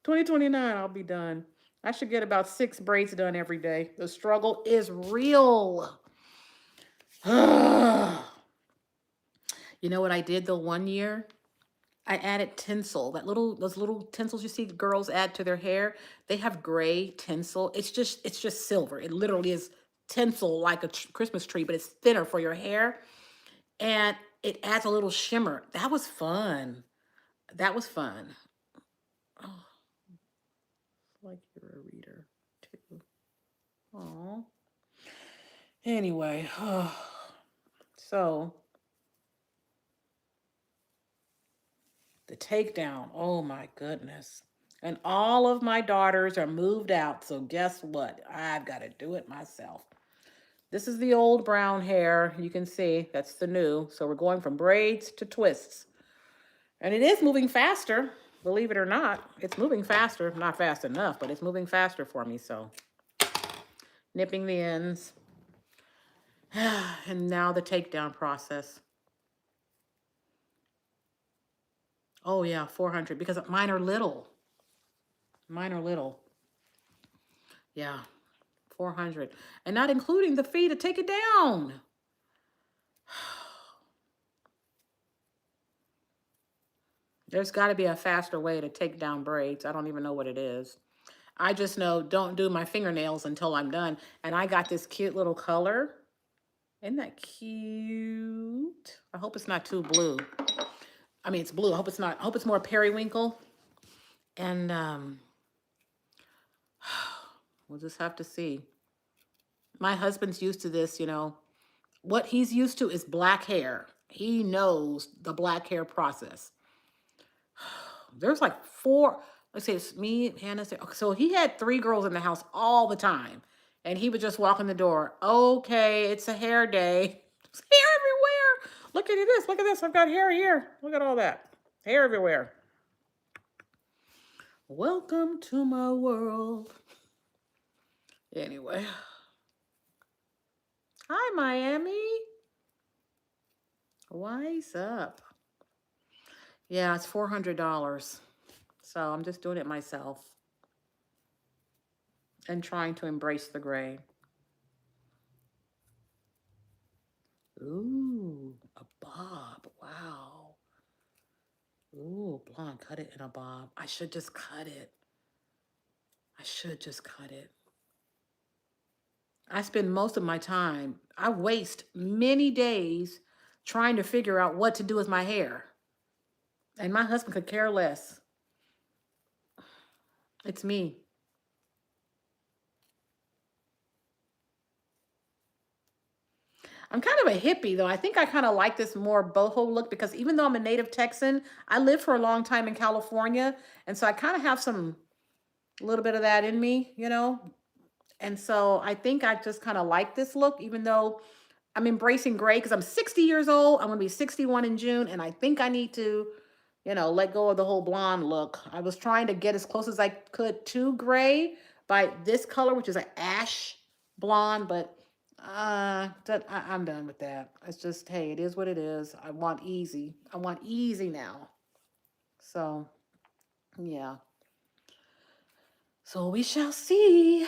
2029, I'll be done. I should get about 6 braids done every day. The struggle is real. You know what I did the one year? I added tinsel. Those little tinsels you see girls add to their hair. They have gray tinsel. It's just silver. It literally is tinsel like a Christmas tree, but it's thinner for your hair, and it adds a little shimmer. That was fun. That was fun. Oh, like you're a reader too. Oh. Anyway, so the takedown. Oh my goodness. And all of my daughters are moved out. So guess what? I've got to do it myself. This is the old brown hair. You can see that's the new. So we're going from braids to twists. And it is moving faster. Believe it or not, it's moving faster. Not fast enough, but it's moving faster for me. So nipping the ends. And now the takedown process. Oh yeah, 400 because mine are little. Mine are little. Yeah, 400. And not including the fee to take it down. There's got to be a faster way to take down braids. I don't even know what it is. I just know don't do my fingernails until I'm done. And I got this cute little color. Isn't that cute? I hope it's not too blue. I mean, it's blue. I hope it's not. I hope it's more periwinkle. And we'll just have to see. My husband's used to this, What he's used to is black hair. He knows the black hair process. There's like 4, let's say it's me, Hannah. So he had 3 girls in the house all the time. And he would just walk in the door. Okay, it's a hair day. There's hair everywhere. Look at this. Look at this. I've got hair here. Look at all that. Hair everywhere. Welcome to my world. Anyway. Hi, Miami. Wise up. Yeah, it's $400. So I'm just doing it myself. And trying to embrace the gray. Ooh, a bob. Wow. Ooh, blonde. Cut it in a bob. I should just cut it. I spend most of my time, I waste many days trying to figure out what to do with my hair. And my husband could care less. It's me. I'm kind of a hippie, though. I think I kind of like this more boho look because even though I'm a native Texan, I lived for a long time in California. And so I kind of have a little bit of that in me, And so I think I just kind of like this look, even though I'm embracing gray because I'm 60 years old. I'm going to be 61 in June. And I think I need to, let go of the whole blonde look. I was trying to get as close as I could to gray by this color, which is an ash blonde, but I'm done with that. It's just, hey, it is what it is. I want easy. I want easy now. So, yeah. So we shall see.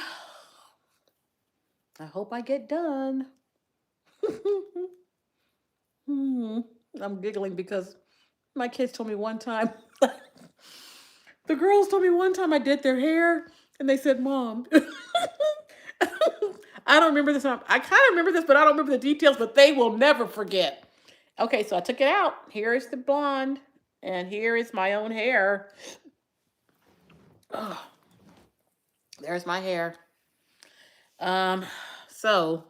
I hope I get done. I'm giggling because my kids told me one time, the girls told me one time I did their hair, and they said, Mom, I don't remember this. I kind of remember this, but I don't remember the details, but they will never forget. Okay, so I took it out. Here is the blonde, and here is my own hair. Oh, there's my hair. So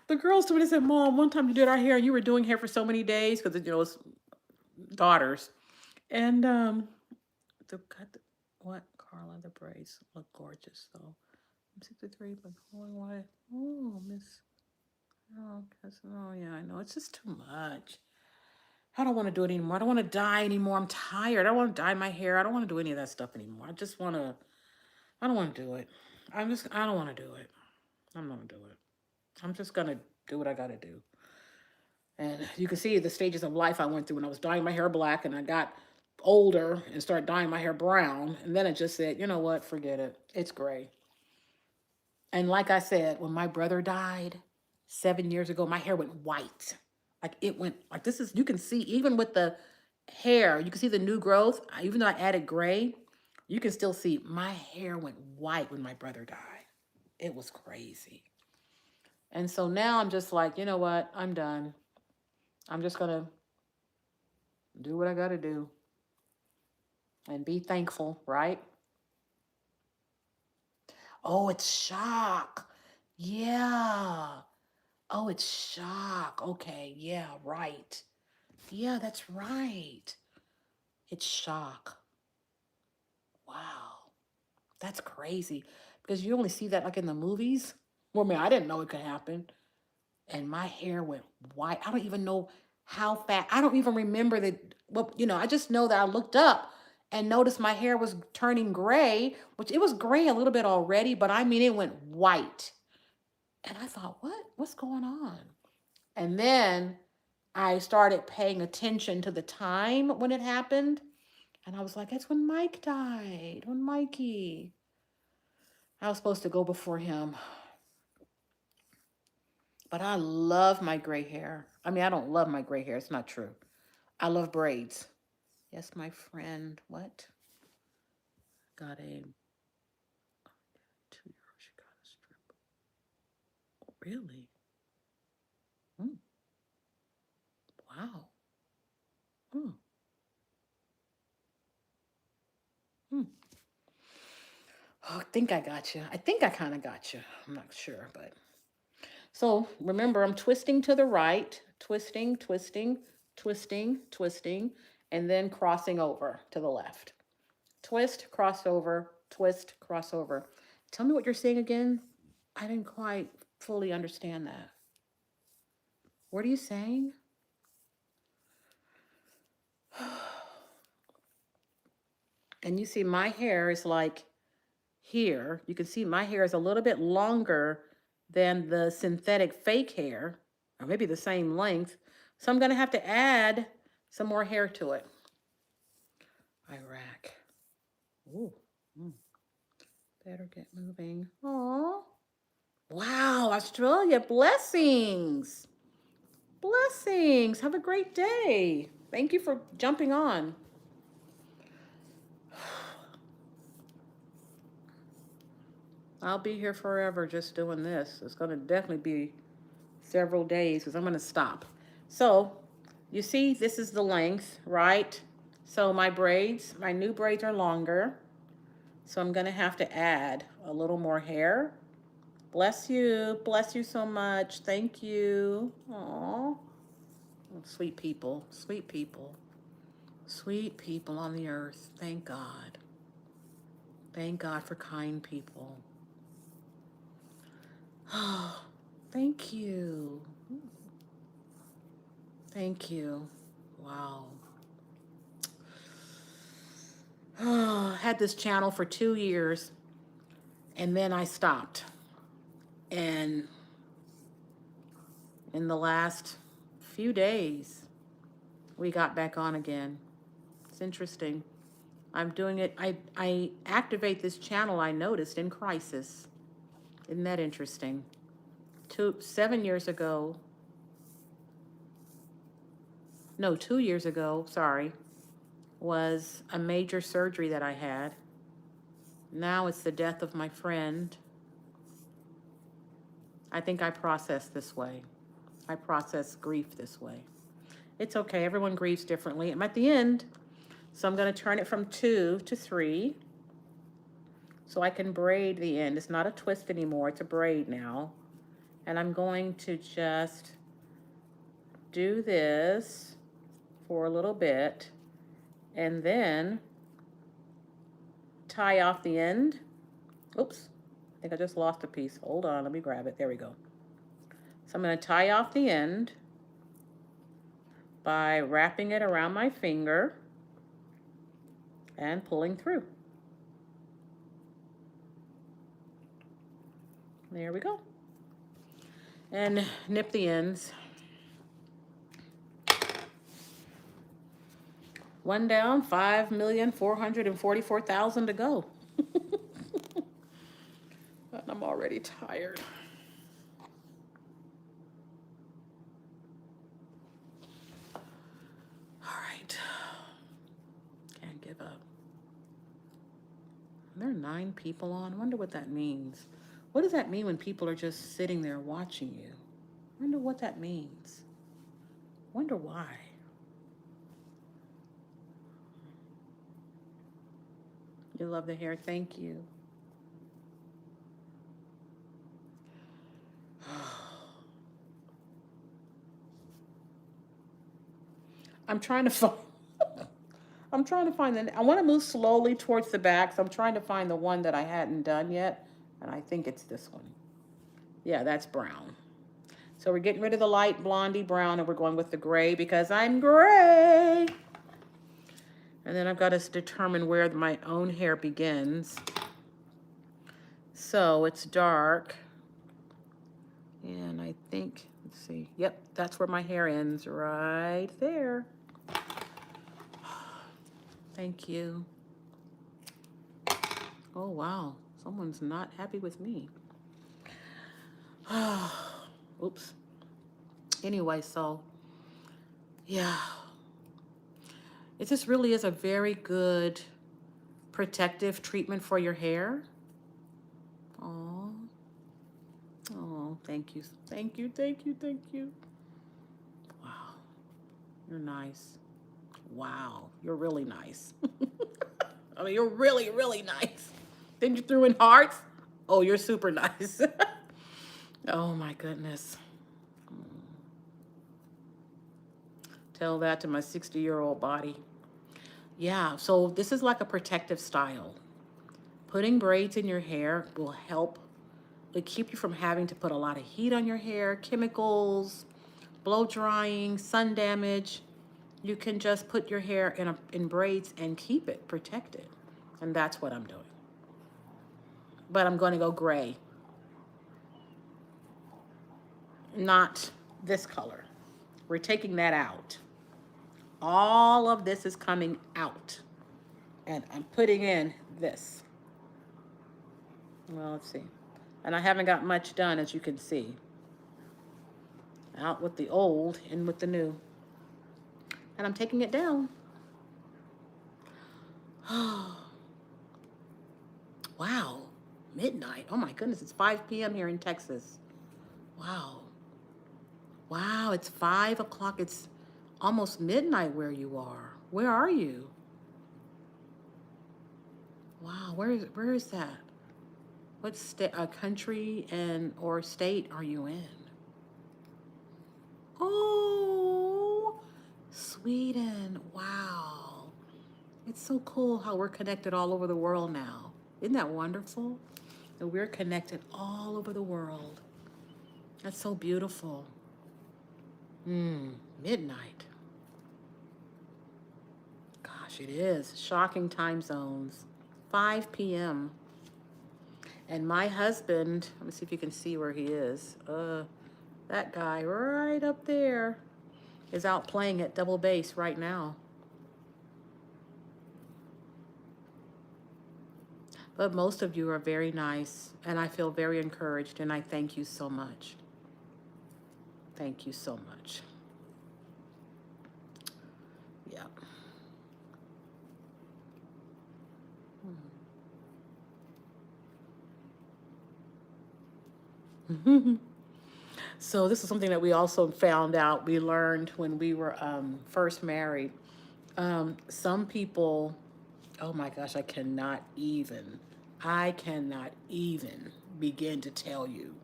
the girls told me, they said, Mom, one time you did our hair, and you were doing hair for so many days because it's daughters. And what, Carla, the braids look gorgeous though. I'm 63, but going why? Oh, Miss. Oh, yeah, I know. It's just too much. I don't want to do it anymore. I don't want to dye anymore. I'm tired. I don't want to dye my hair. I don't want to do any of that stuff anymore. I don't want to do it. I don't want to do it. I'm not going to do it. I'm just going to do what I got to do. And you can see the stages of life I went through when I was dyeing my hair black and I got older and started dyeing my hair brown. And then it just said, you know what, forget it. It's gray. And like I said, when my brother died 7 years ago, my hair went white. Like it went, like this is, you can see, even with the hair, you can see the new growth. Even though I added gray, you can still see my hair went white when my brother died. It was crazy. And so now I'm just like, you know what? I'm done. I'm just going to do what I got to do and be thankful, right? Oh, it's shock. Yeah. Oh, it's shock. Okay. Yeah, right. Yeah, that's right. It's shock. Wow. That's crazy. Because you only see that like in the movies. Well, man, I didn't know it could happen. And my hair went white. I don't even know how fast. I don't even remember that. Well, I just know that I looked up and noticed my hair was turning gray, which it was gray a little bit already, but I mean, it went white. And I thought, what? What's going on? And then I started paying attention to the time when it happened. And I was like, that's when Mike died, when Mikey. I was supposed to go before him. But I love my gray hair. I mean, I don't love my gray hair. It's not true. I love braids. Yes, my friend. What? Got a 2 year she got a strip. Really? Mm. Wow. Mm. Mm. Oh, I think I got you. I think I kind of got you. I'm not sure, but. So remember, I'm twisting to the right, twisting, twisting, twisting, twisting, and then crossing over to the left. Twist, crossover, twist, crossover. Tell me what you're saying again. I didn't quite fully understand that. What are you saying? And you see my hair is like here. You can see my hair is a little bit longer than the synthetic fake hair, or maybe the same length. So I'm going to have to add some more hair to it. Iraq. Ooh. Mm. Better get moving. Aw. Wow, Australia. Blessings. Blessings. Have a great day. Thank you for jumping on. I'll be here forever just doing this. It's going to definitely be several days because I'm going to stop. So, you see, this is the length, right? So my braids, my new braids are longer. So I'm going to have to add a little more hair. Bless you. Bless you so much. Thank you. Aw. Sweet people. Sweet people. Sweet people on the earth. Thank God. Thank God for kind people. Oh, thank you. Thank you. Wow. Oh, I had this channel for 2 years and then I stopped. And in the last few days, we got back on again. It's interesting. I'm doing it. I activate this channel, I noticed, in crisis. Isn't that interesting? 7 years ago, no, 2 years ago, sorry, was a major surgery that I had. Now it's the death of my friend. I think I process this way. I process grief this way. It's okay. Everyone grieves differently. I'm at the end, so I'm going to turn it from 2 to 3 so I can braid the end. It's not a twist anymore. It's a braid now. And I'm going to just do this for a little bit and then tie off the end. Oops, I think I just lost a piece. Hold on, let me grab it. There we go. So I'm going to tie off the end by wrapping it around my finger and pulling through. There we go. And nip the ends. One down, 5,444,000 to go. And I'm already tired. All right. Can't give up. There are 9 people on. I wonder what that means. What does that mean when people are just sitting there watching you? I wonder what that means. Wonder why. You love the hair. Thank you. I'm trying to find. I'm trying to find the. I want to move slowly towards the back, so I'm trying to find the one that I hadn't done yet, and I think it's this one. Yeah, that's brown. So we're getting rid of the light blondie brown, and we're going with the gray because I'm gray. And then I've got to determine where my own hair begins. So it's dark, and I think, let's see. Yep, that's where my hair ends, right there. Thank you. Oh, wow. Someone's not happy with me. Oops. Anyway, so, yeah. It just really is a very good protective treatment for your hair. Oh. Oh, thank you. Thank you, thank you, thank you. Wow. You're nice. Wow. You're really nice. I mean, you're really, really nice. Then you threw in hearts. Oh, you're super nice. Oh my goodness. Tell that to my 60-year-old body. Yeah, so this is like a protective style. Putting braids in your hair will help. It keep you from having to put a lot of heat on your hair, chemicals, blow drying, sun damage. You can just put your hair in braids and keep it protected. And that's what I'm doing. But I'm going to go gray. Not this color. We're taking that out. All of this is coming out. And I'm putting in this. Well, let's see. And I haven't got much done, as you can see. Out with the old, in with the new. And I'm taking it down. Wow. Midnight. Oh my goodness, it's 5 p.m. here in Texas. Wow. Wow, it's 5 o'clock. It's almost midnight where you are. Where are you? Wow, where is that? What country or state are you in? Oh, Sweden. Wow. It's so cool how we're connected all over the world now. Isn't that wonderful? That we're connected all over the world. That's so beautiful. Midnight. Gosh, it is. Shocking time zones. 5 p.m. And my husband, let me see if you can see where he is. That guy right up there is out playing at double bass right now. But most of you are very nice, and I feel very encouraged, and I thank you so much. Thank you so much. Yeah. So this is something that we also found out, we learned when we were first married. Some people, oh my gosh, I cannot even begin to tell you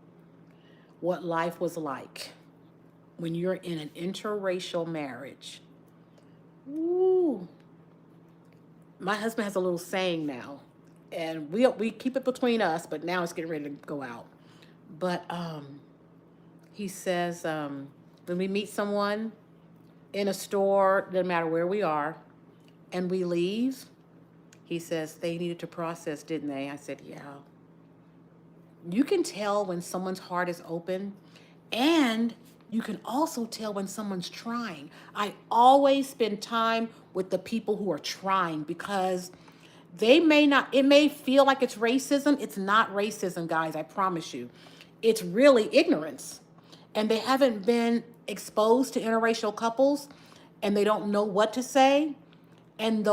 what life was like when you're in an interracial marriage. Ooh. My husband has a little saying now, and we keep it between us, but now it's getting ready to go out. But he says, when we meet someone in a store, doesn't matter where we are, and we leave, he says, they needed to process, didn't they? I said, yeah. You can tell when someone's heart is open, and You can also tell when someone's trying. I always spend time with the people who are trying because they may not, it may feel like it's racism. It's not racism, guys, I promise you. It's really ignorance. And they haven't been exposed to interracial couples and they don't know what to say. And those